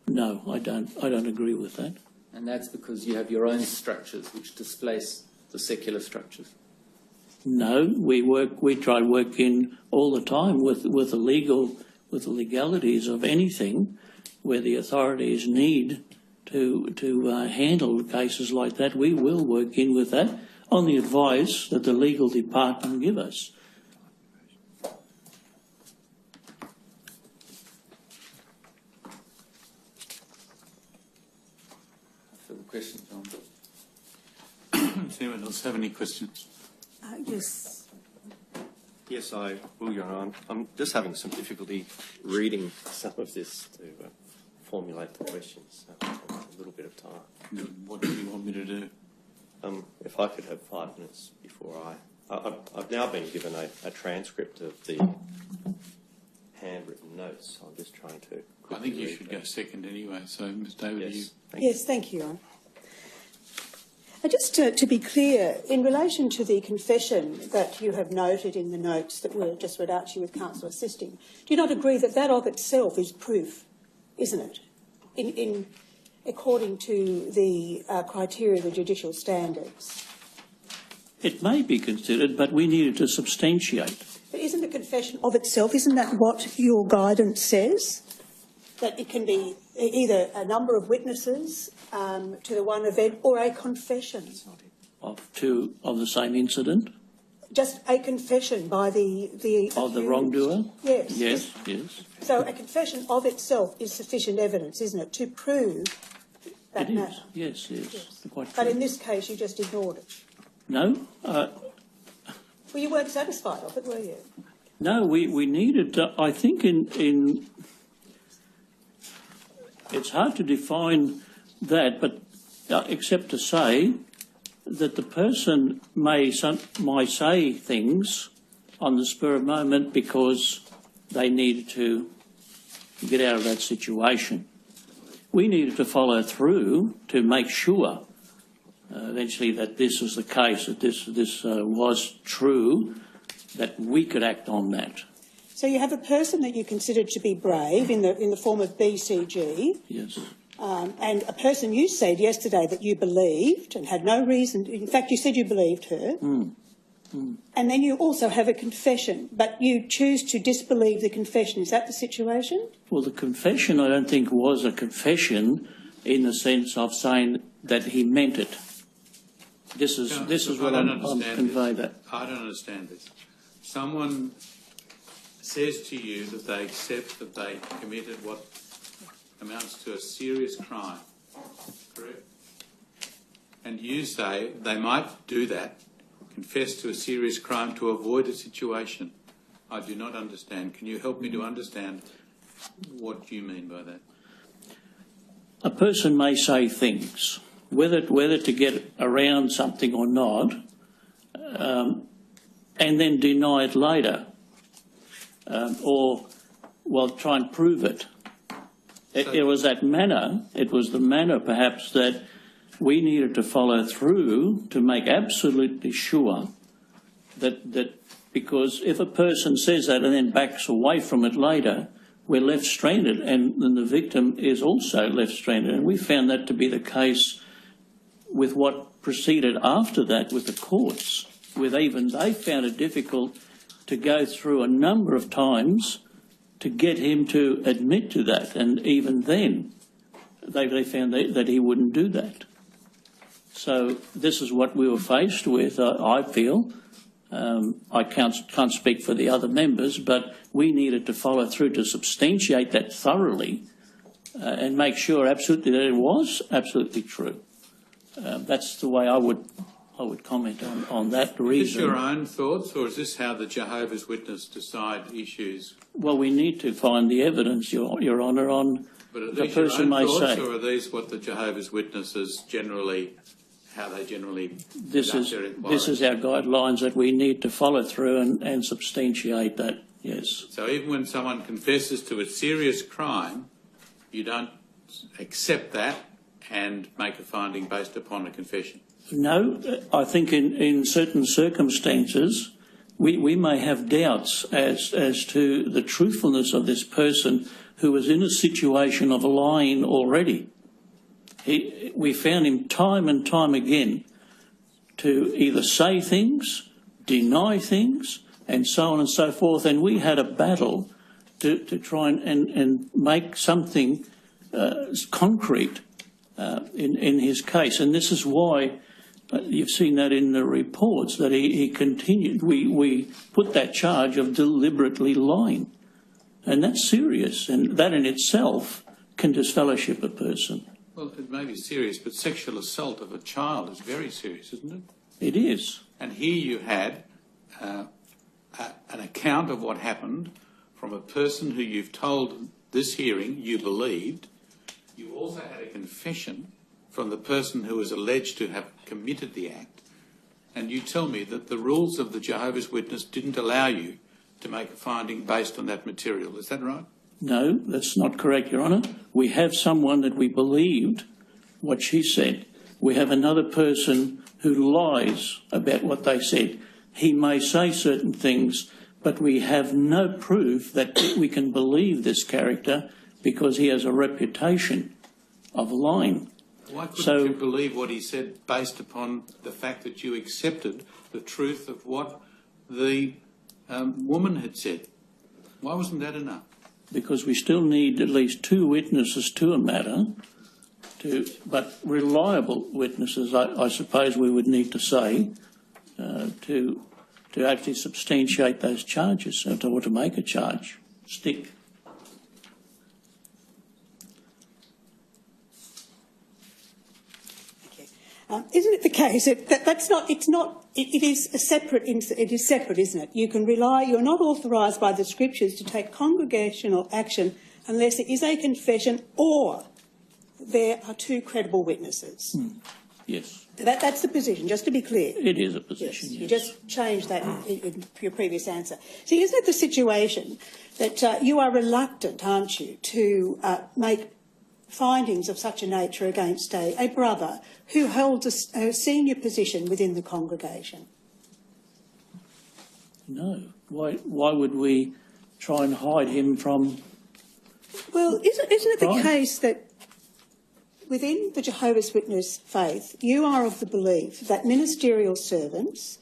No, I don't agree with that. And that's because you have your own structures which displace the secular structures. No, we try working all the time with the legalities of anything where the authorities need to handle cases like that. We will work in with that on the advice that the legal department give us. Further questions, John? Does anyone else have any questions? Yes. Yes, I will, Your Honour. I'm just having some difficulty reading some of this to formulate the questions. So a little bit of time. What do you want me to do? If I could have 5 minutes before I've now been given a transcript of the handwritten notes. So I'm just trying to. I think you should go second anyway. So, Ms. David, Yes, Yes, thank you, Your Honour. Just to be clear, in relation to the confession that you have noted in the notes that were just read out to you with counsel assisting, do you not agree that that of itself is proof, isn't it, according to the criteria of the judicial standards? It may be considered, but we needed to substantiate. But isn't the confession of itself, isn't that what your guidance says? That it can be either a number of witnesses to the one event or a confession? Of the same incident? Just a confession by the Of the accused. wrongdoer? Yes. Yes. So a confession of itself is sufficient evidence, isn't it, to prove that It matter? is. Yes. Quite But true. in this case, you just ignored it. No? Well, you weren't satisfied of it, were you? No, we needed, I think in it's hard to define that, but except to say that the person may say things on the spur of the moment because they needed to get out of that situation. We needed to follow through to make sure eventually that this was the case, that this was true, that we could act on that. So you have a person that you considered to be brave in the form of BCG. Yes. And a person you said yesterday that you believed and had no reason. In fact, you said you believed her. And then you also have a confession, but you choose to disbelieve the confession. Is that the situation? Well, the confession, I don't think, was a confession in the sense of saying that he meant it. This is what I'm conveying that. I don't understand this. Someone says to you that they accept that they committed what amounts to a serious crime, correct? And you say they might do that, confess to a serious crime to avoid a situation. I do not understand. Can you help me to understand what you mean by that? A person may say things, whether to get around something or not, and then deny it later, or try and prove it. It was that manner. It was the manner, perhaps, that we needed to follow through to make absolutely sure that because if a person says that and then backs away from it later, we're left stranded, and then the victim is also left stranded. And we found that to be the case with what proceeded after that with the courts, where even they found it difficult to go through a number of times to get him to admit to that. And even then, they found that he wouldn't do that. So this is what we were faced with, I feel. I can't speak for the other members, but we needed to follow through to substantiate that thoroughly and make sure absolutely that it was absolutely true. That's the way I would comment on that Is reason. this your own thoughts, or is this how the Jehovah's Witnesses decide issues? Well, we need to find the evidence, Your Honour, on But are the these your person own may thoughts, say. or are these what the Jehovah's Witnesses generally, how they generally This conduct is their inquiries? our guidelines that we need to follow through and substantiate that. Yes. So even when someone confesses to a serious crime, you don't accept that and make a finding based upon a confession? No, I think in certain circumstances we may have doubts as to the truthfulness of this person who was in a situation of lying already. We found him time and time again to either say things, deny things, and so on and so forth, and we had a battle to try and make something concrete in his case, and this is why you've seen that in the reports that he continued. We put that charge of deliberately lying, and that's serious, and that in itself can disfellowship a person. Well, it may be serious, but sexual assault of a child is very serious, isn't it? It is. And here you had an account of what happened from a person who you've told this hearing you believed. You also had a confession from the person who was alleged to have committed the act. And you tell me that the rules of the Jehovah's Witness didn't allow you to make a finding based on that material. Is that right? No, that's not correct, Your Honour. We have someone that we believed what she said. We have another person who lies about what they said. He may say certain things, but we have no proof that we can believe this character because he has a reputation of lying. Why couldn't you believe what he said based upon the fact that you accepted the truth of what the woman had said? Why wasn't that enough? Because we still need at least 2 witnesses to a matter, but reliable witnesses, I suppose we would need to say, to actually substantiate those charges or to make a charge stick. Isn't it the case that that's not? It's not. It is a separate. It is separate, isn't it? You can rely. You're not authorised by the Scriptures to take congregational action unless it is a confession or there are 2 credible witnesses. Yes. That's the position. Just to be clear. It is a position. Yes. Yes. You just changed that in your previous answer. See, isn't it the situation that you are reluctant, aren't you, to make findings of such a nature against a brother who holds a senior position within the congregation? No. Why would we try and hide him from? Well, isn't it the case that within the Jehovah's Witness faith, you are of the belief that ministerial servants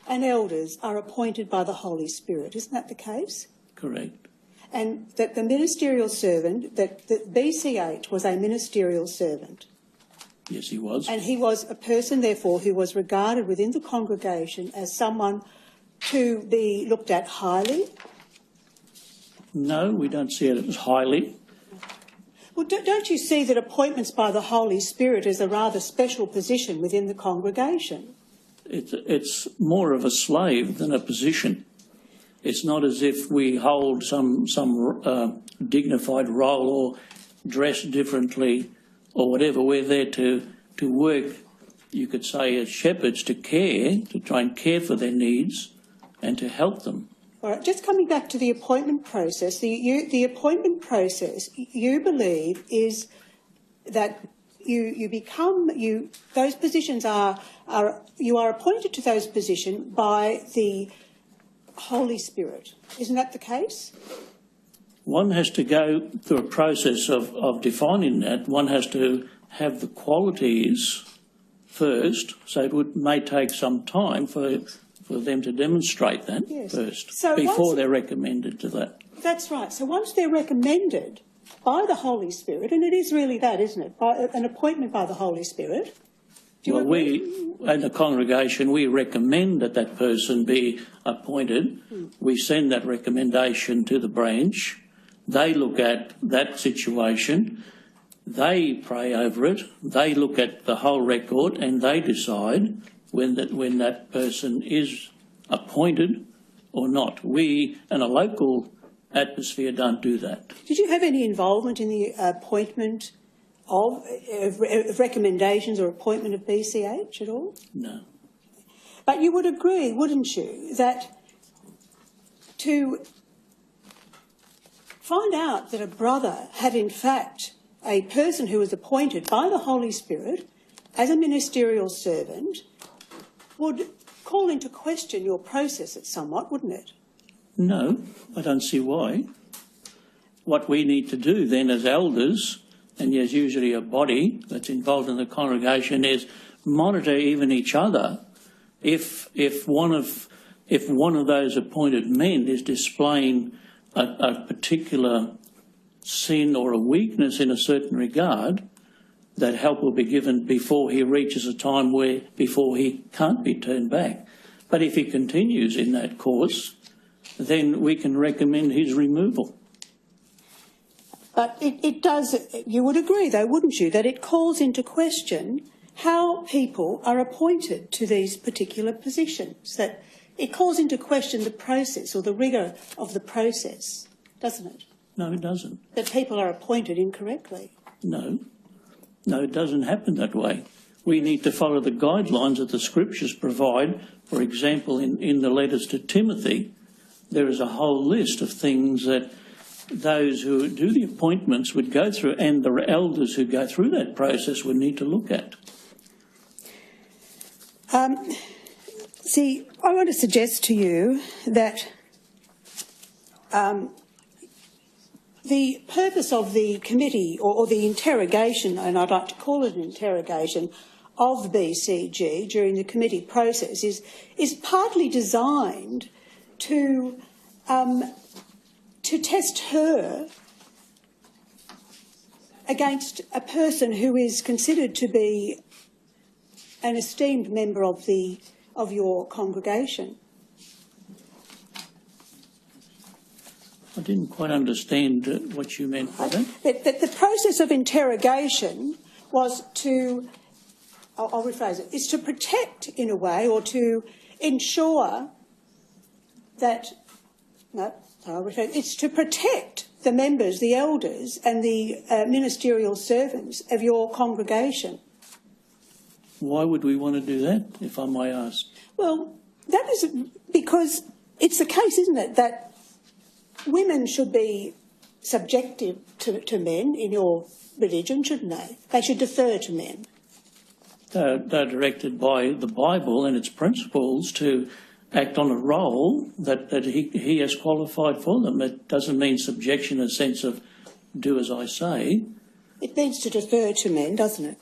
and elders are appointed by the Holy Spirit? Isn't that the case? Correct. And that the ministerial servant, that BC8 was a ministerial servant. Yes, he was. And he was a person, therefore, who was regarded within the congregation as someone to be looked at highly? No, we don't see it as highly. Well, don't you see that appointments by the Holy Spirit is a rather special position within the congregation? It's more of a slave than a position. It's not as if we hold some dignified role or dress differently or whatever. We're there to work, you could say, as shepherds, to try and care for their needs and to help them. All right, just coming back to the appointment process, the appointment process, you believe, is that those positions you are appointed to those positions by the Holy Spirit. Isn't that the case? One has to go through a process of defining that. One has to have the qualities first, so it may take some time for them to demonstrate that first, before they're recommended to that. That's right. So once they're recommended by the Holy Spirit, and it is really that, isn't it, by an appointment by the Holy Spirit. Well, we, in the congregation, we recommend that person be appointed. We send that recommendation to the branch. They look at that situation. They pray over it. They look at the whole record and they decide when that person is appointed or not. We, in a local atmosphere, don't do that. Did you have any involvement in the appointment of recommendations or appointment of BCH at all? No. But you would agree, wouldn't you, that to find out that a brother had in fact a person who was appointed by the Holy Spirit as a ministerial servant would call into question your process somewhat, wouldn't it? No, I don't see why. What we need to do then as elders, and there's usually a body that's involved in the congregation, is monitor even each other. If one of those appointed men is displaying a particular sin or a weakness in a certain regard, that help will be given before he reaches a time before he can't be turned back. But if he continues in that course, then we can recommend his removal. But it does, you would agree though, wouldn't you, that it calls into question how people are appointed to these particular positions, that it calls into question the process or the rigour of the process, doesn't it? No, it doesn't. That people are appointed incorrectly. No. No, it doesn't happen that way. We need to follow the guidelines that the Scriptures provide. For example, in the letters to Timothy, there is a whole list of things that those who do the appointments would go through, and the elders who go through that process would need to look at. See, I want to suggest to you that the purpose of the committee or the interrogation, and I'd like to call it an interrogation, of BCG during the committee process is partly designed to test her against a person who is considered to be an esteemed member of your congregation. I didn't quite understand what you meant by that. The process of interrogation was to, I'll rephrase it, is to protect in a way, or to ensure that, it's to protect the members, the elders and the ministerial servants of your congregation. Why would we want to do that, if I may ask? Well, that is because it's the case, isn't it, that women should be subjective to men in your religion, shouldn't they? They should defer to men. They're directed by the Bible and its principles to act on a role that he has qualified for them. It doesn't mean subjection in the sense of do as I say. It means to defer to men, doesn't it?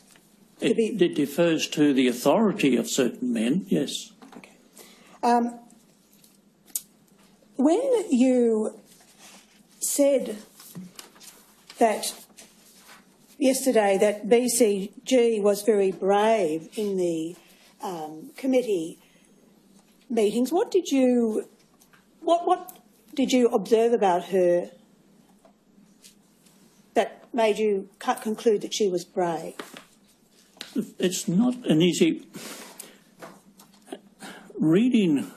It defers to the authority of certain men, yes. Okay. When you said that yesterday that BCG was very brave in the committee meetings, what did you observe about her that made you conclude that she was brave? It's not an easy reading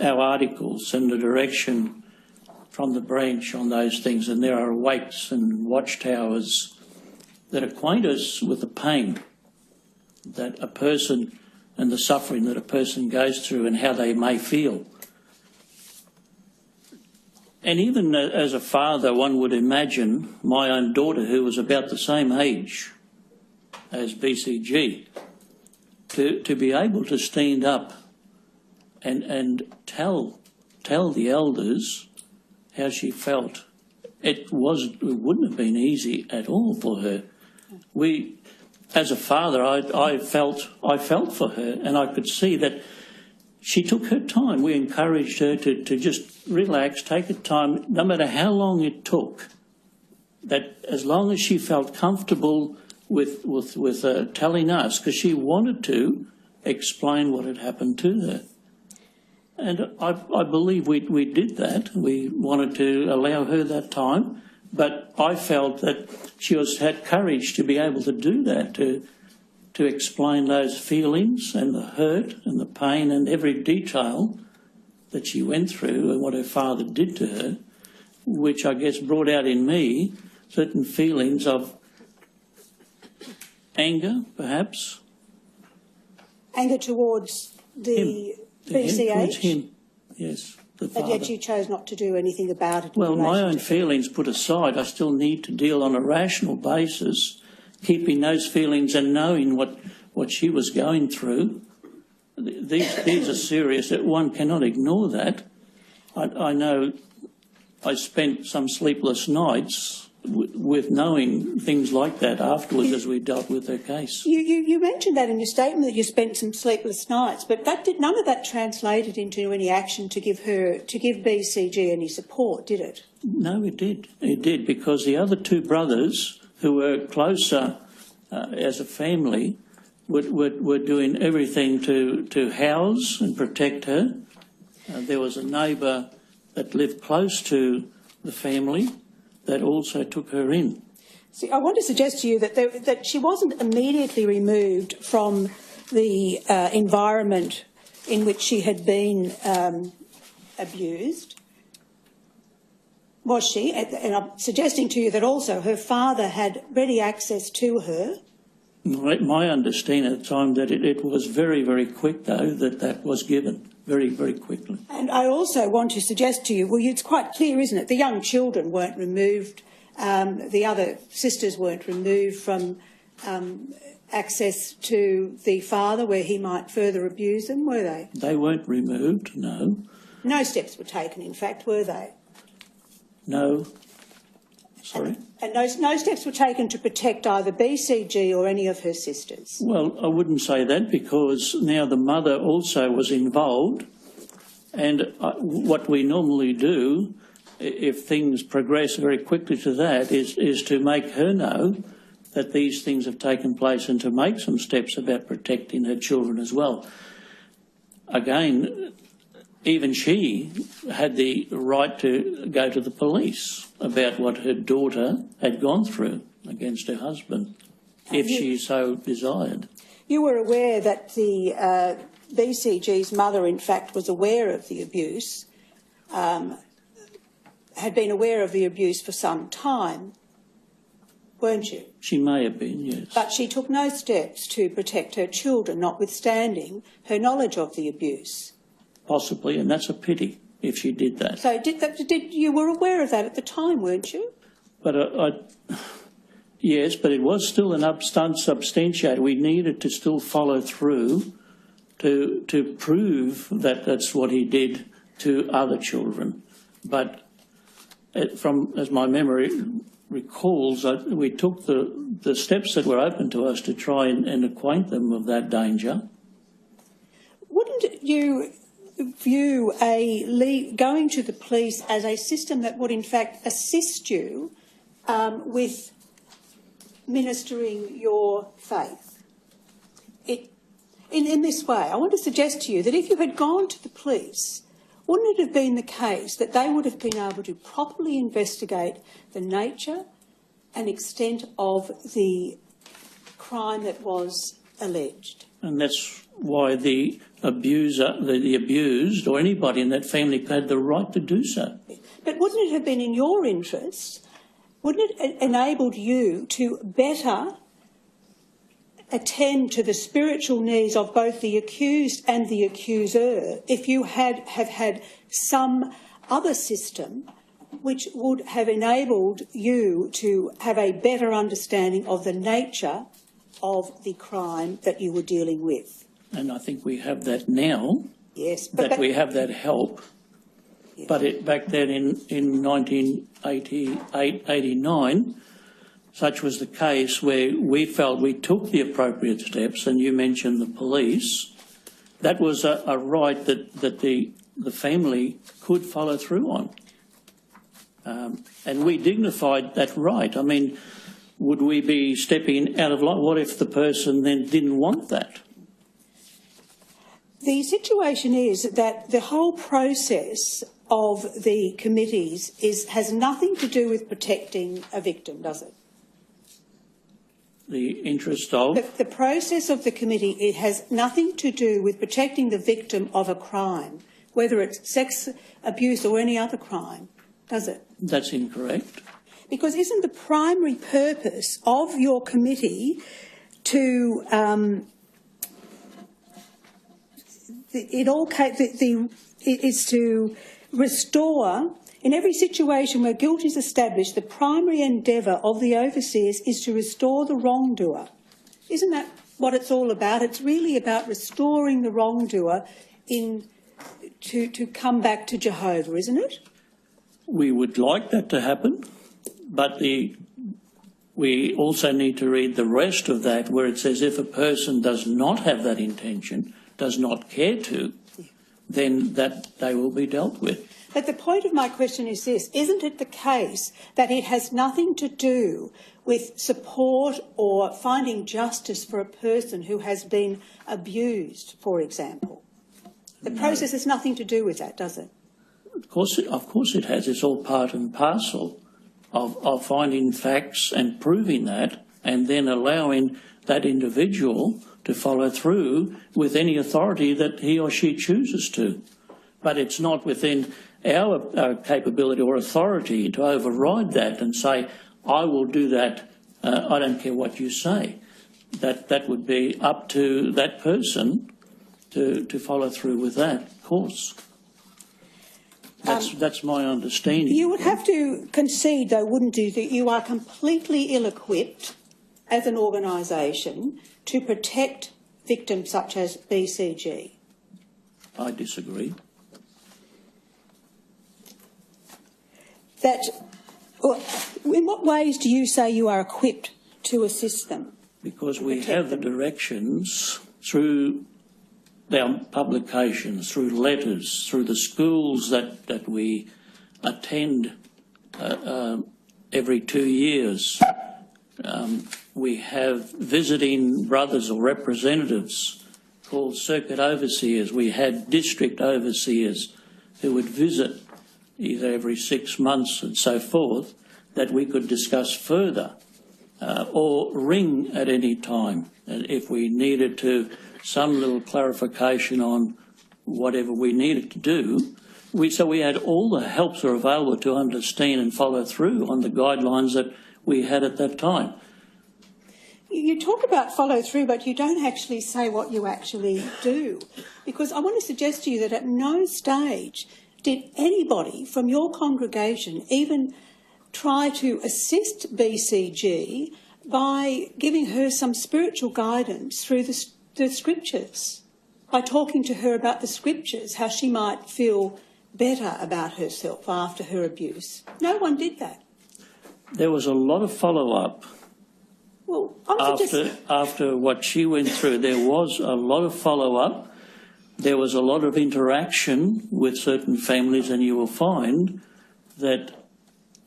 our articles and the direction from the branch on those things, and there are wakes and watchtowers that acquaint us with the pain that a person and the suffering that a person goes through and how they may feel. And even as a father, one would imagine my own daughter, who was about the same age as BCG, to be able to stand up and tell the elders how she felt. It wouldn't have been easy at all for her. As a father, I felt for her, and I could see that she took her time. We encouraged her to just relax, take her time, no matter how long it took. That as long as she felt comfortable with telling us, because she wanted to explain what had happened to her. And I believe we did that. We wanted to allow her that time, but I felt that she had courage to be able to do that, to explain those feelings and the hurt and the pain and every detail that she went through and what her father did to her, which I guess brought out in me certain feelings of anger, perhaps. Anger towards the BCH? Towards him, yes, the father. And yet you chose not to do anything about it? Well, my own feelings put aside, I still need to deal on a rational basis, keeping those feelings and knowing what she was going through. These are serious. One cannot ignore that. I know I spent some sleepless nights with knowing things like that afterwards as we dealt with her case. You mentioned that in your statement, that you spent some sleepless nights, but none of that translated into any action to give BCG any support, did it? No, it did. It did, because the other two brothers who were closer as a family were doing everything to house and protect her. There was a neighbour that lived close to the family that also took her in. See, I want to suggest to you that she wasn't immediately removed from the environment in which she had been abused, was she? And I'm suggesting to you that also her father had ready access to her. My understanding at the time that it was very, very quick, though, that was given very, very quickly. And I also want to suggest to you, well, it's quite clear, isn't it? The young children weren't removed. The other sisters weren't removed from access to the father where he might further abuse them, were they? They weren't removed, no. No steps were taken, in fact, were they? No. Sorry? And no steps were taken to protect either BCG or any of her sisters? Well, I wouldn't say that, because now the mother also was involved, and what we normally do, if things progress very quickly to that, is to make her know that these things have taken place and to make some steps about protecting her children as well. Again, even she had the right to go to the police about what her daughter had gone through against her husband, if she so desired. You were aware that the BCG's mother, in fact, was aware of the abuse, had been aware of the abuse for some time, weren't you? She may have been, yes. But she took no steps to protect her children, notwithstanding her knowledge of the abuse. Possibly, and that's a pity if she did that. So you were aware of that at the time, weren't you? But yes, but it was still an unsubstantiated. We needed to still follow through to prove that that's what he did to other children. But as my memory recalls, we took the steps that were open to us to try and acquaint them of that danger. Wouldn't you view going to the police as a system that would in fact assist you with ministering your faith? In this way, I want to suggest to you that if you had gone to the police, wouldn't it have been the case that they would have been able to properly investigate the nature and extent of the crime that was alleged? And that's why the abuser, the abused, or anybody in that family had the right to do so. But wouldn't it have been in your interest, wouldn't it enabled you to better attend to the spiritual needs of both the accused and the accuser if you have had some other system which would have enabled you to have a better understanding of the nature of the crime that you were dealing with? And I think we have that now. Yes. But we have that help. Yes. But back then in 1988, 89, such was the case where we felt we took the appropriate steps, and you mentioned the police. That was a right that the family could follow through on. And we dignified that right. I mean, would we be stepping out of line? What if the person then didn't want that? The situation is that the whole process of the committees has nothing to do with protecting a victim, does it? the interest of... The process of the committee, it has nothing to do with protecting the victim of a crime, whether it's sex abuse or any other crime, does it? That's incorrect. Because isn't the primary purpose of your committee to is to restore, in every situation where guilt is established, the primary endeavour of the overseers is to restore the wrongdoer. Isn't that what it's all about? It's really about restoring the wrongdoer to come back to Jehovah, isn't it? We would like that to happen, but we also need to read the rest of that where it says if a person does not have that intention, does not care to, then that they will be dealt with. But the point of my question is this: isn't it the case that it has nothing to do with support or finding justice for a person who has been abused, for example? The process has nothing to do with that, does it? Of course it has. It's all part and parcel of finding facts and proving that, and then allowing that individual to follow through with any authority that he or she chooses to. But it's not within our capability or authority to override that and say, I will do that, I don't care what you say. That would be up to that person to follow through with that, of course. That's my understanding. You would have to concede, though, wouldn't you, that you are completely ill-equipped as an organisation to protect victims such as BCG? I disagree. In what ways do you say you are equipped to assist them? Because we have the directions through our publications, through letters, through the schools that we attend every 2 years. We have visiting brothers or representatives called circuit overseers. We had district overseers who would visit either every 6 months and so forth, that we could discuss further or ring at any time if we needed to, some little clarification on whatever we needed to do. So we had all the helps are available to understand and follow through on the guidelines that we had at that time. You talk about follow through, but you don't actually say what you actually do. Because I want to suggest to you that at no stage did anybody from your congregation even try to assist BCG by giving her some spiritual guidance through the scriptures, by talking to her about the scriptures, how she might feel better about herself after her abuse. No one did that. There was a lot of follow-up. Well, after what she went through, there was a lot of follow-up. There was a lot of interaction with certain families, and you will find that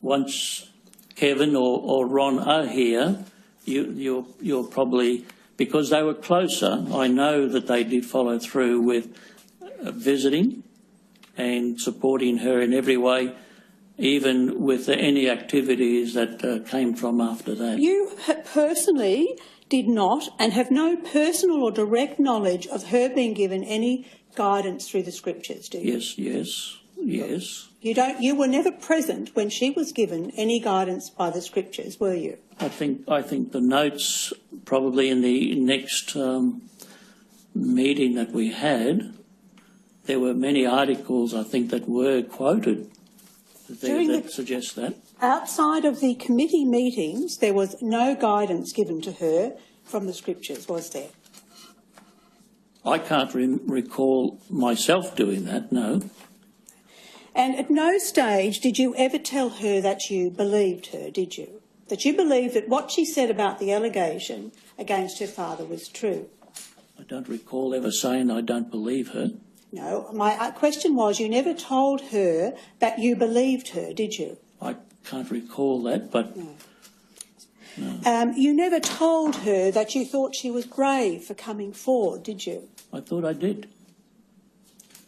once Kevin or Ron are here, you're probably, because they were closer, I know that they did follow through with visiting and supporting her in every way, even with any activities that came from after that. You personally did not and have no personal or direct knowledge of her being given any guidance through the scriptures, do you? Yes. You were never present when she was given any guidance by the scriptures, were you? I think the notes probably in the next meeting that we had, there were many articles I think that were quoted that suggest that. Outside of the committee meetings, there was no guidance given to her from the scriptures, was there? I can't recall myself doing that, no. And at no stage did you ever tell her that you believed her, did you? That you believed that what she said about the allegation against her father was true? I don't recall ever saying I don't believe her. No, my question was, you never told her that you believed her, did you? I can't recall that, but... No. You never told her that you thought she was brave for coming forward, did you? I thought I did.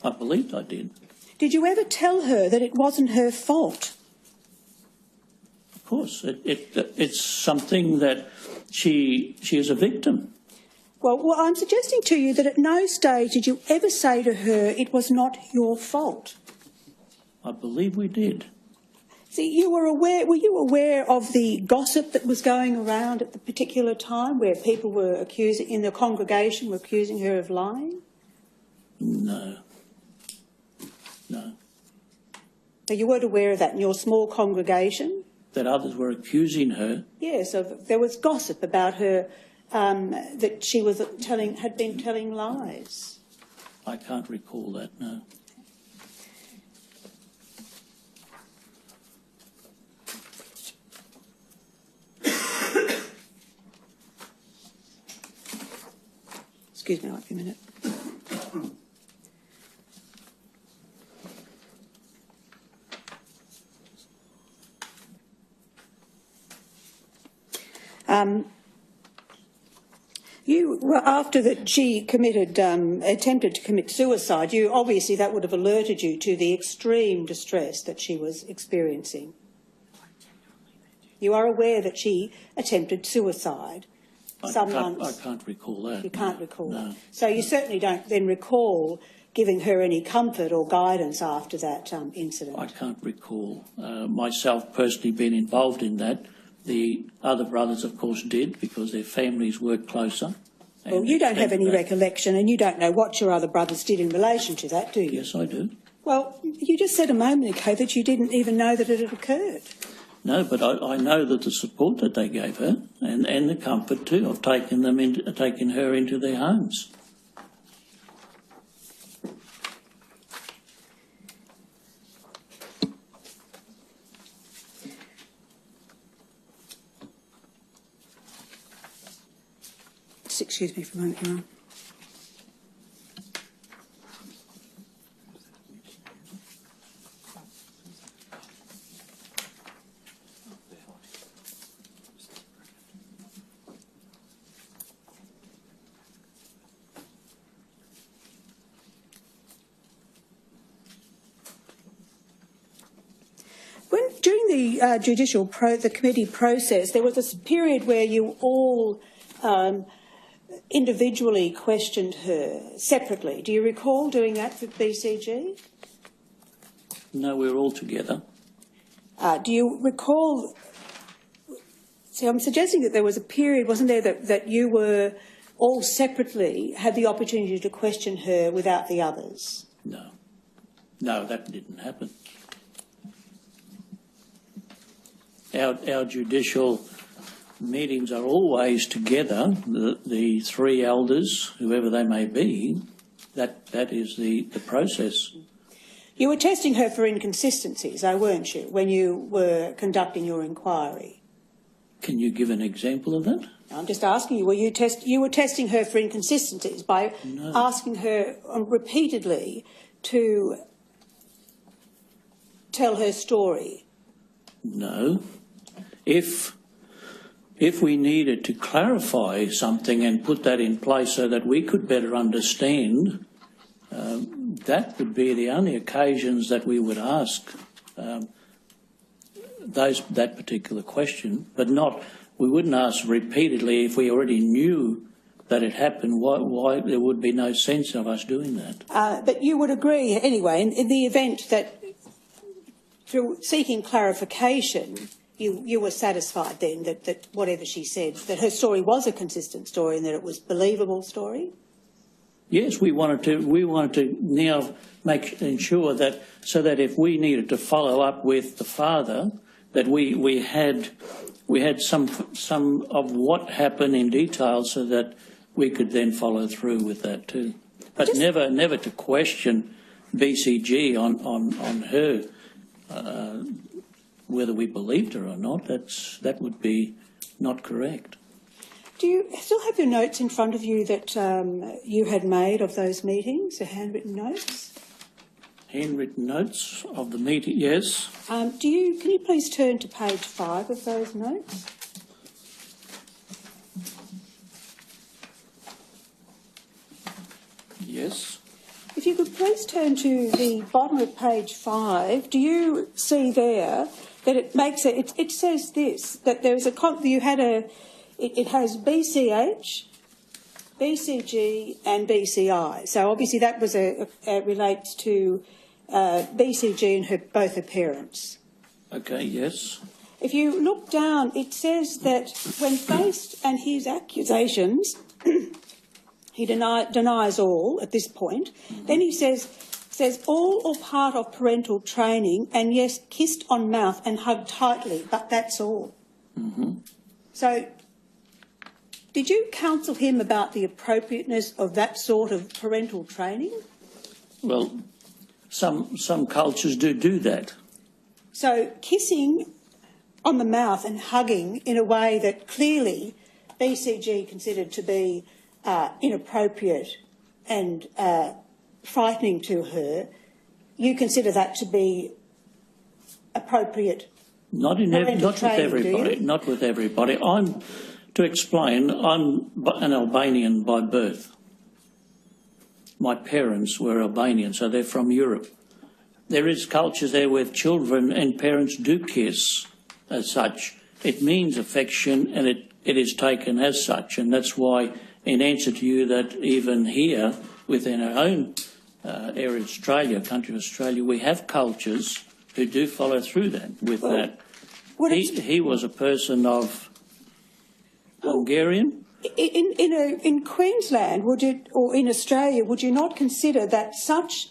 I believed I did. Did you ever tell her that it wasn't her fault? Of course. It's something that she is a victim. Well, I'm suggesting to you that at no stage did you ever say to her it was not your fault. I believe we did. See, were you aware of the gossip that was going around at the particular time where people were in the congregation were accusing her of lying? No. No. So you weren't aware of that in your small congregation? That others were accusing her? Yes, there was gossip about her that she was had been telling lies. I can't recall that, no. Excuse me, I'll give you a minute. After that she attempted to commit suicide, obviously that would have alerted you to the extreme distress that she was experiencing. You are aware that she attempted suicide some months. I can't recall that. You can't recall no. that. So you certainly don't then recall giving her any comfort or guidance after that incident. I can't recall myself personally being involved in that. The other brothers, of course, did because their families worked closer. Well, you don't have any recollection and you don't know what your other brothers did in relation to that, do you? Yes, I do. Well, you just said a moment ago that you didn't even know that it had occurred. No, but I know that the support that they gave her and the comfort too of taking her into their homes. Excuse me for a moment, Your Honour. During the committee process, there was this period where you all individually questioned her separately. Do you recall doing that with BCG? No, we were all together. Do you recall... See, I'm suggesting that there was a period, wasn't there, that you were all separately had the opportunity to question her without the others? No. No, that didn't happen. Our judicial meetings are always together, the three elders, whoever they may be. That is the process. You were testing her for inconsistencies, though, weren't you, when you were conducting your inquiry? Can you give an example of that? I'm just asking you, you were testing her for inconsistencies by asking her repeatedly to tell her story? No. If we needed to clarify something and put that in place so that we could better understand, that would be the only occasions that we would ask that particular question, but we wouldn't ask repeatedly if we already knew that it happened. Why there would be no sense of us doing that. But you would agree, anyway, in the event that through seeking clarification, you were satisfied then that whatever she said, that her story was a consistent story and that it was a believable story? Yes, we wanted to now ensure that so that if we needed to follow up with the father, that we had some of what happened in detail so that we could then follow through with that too. But never to question BCG on her. Whether we believed her or not, that would be not correct. Do you still have your notes in front of you that you had made of those meetings, the handwritten notes? Handwritten notes of the meeting, yes. Can you please turn to page 5 of those notes? Yes. If you could please turn to the bottom of page 5, do you see there that it makes it says this, that there is it has BCH, BCG and BCI. So obviously that was relates to BCG and both her parents. Okay, yes. If you look down, it says that when faced and his accusations, he denies all at this point. Then he says all or part of parental training, and yes, kissed on mouth and hugged tightly, but that's all. So did you counsel him about the appropriateness of that sort of parental training? Well, some cultures do that. So kissing on the mouth and hugging in a way that clearly BCG considered to be inappropriate and frightening to her, you consider that to be appropriate? Not with everybody. Not with everybody. To explain, I'm an Albanian by birth. My parents were Albanian, so they're from Europe. There is cultures there where children and parents do kiss as such. It means affection, and it is taken as such, and that's why, in answer to you, that even here within our own area, Australia, country of Australia, we have cultures who do follow through that. That he was a person of Hungarian. In Queensland, or in Australia, would you not consider that such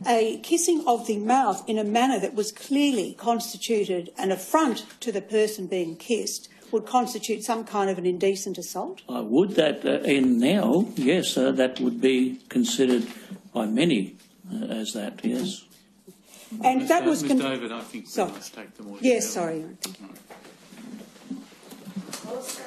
a kissing of the mouth in a manner that was clearly constituted an affront to the person being kissed would constitute some kind of an indecent assault? I would that now, yes, that would be considered by many as that, yes. And Ms. that was... Ms. David, I think we must take them all Yes, together. sorry. Also,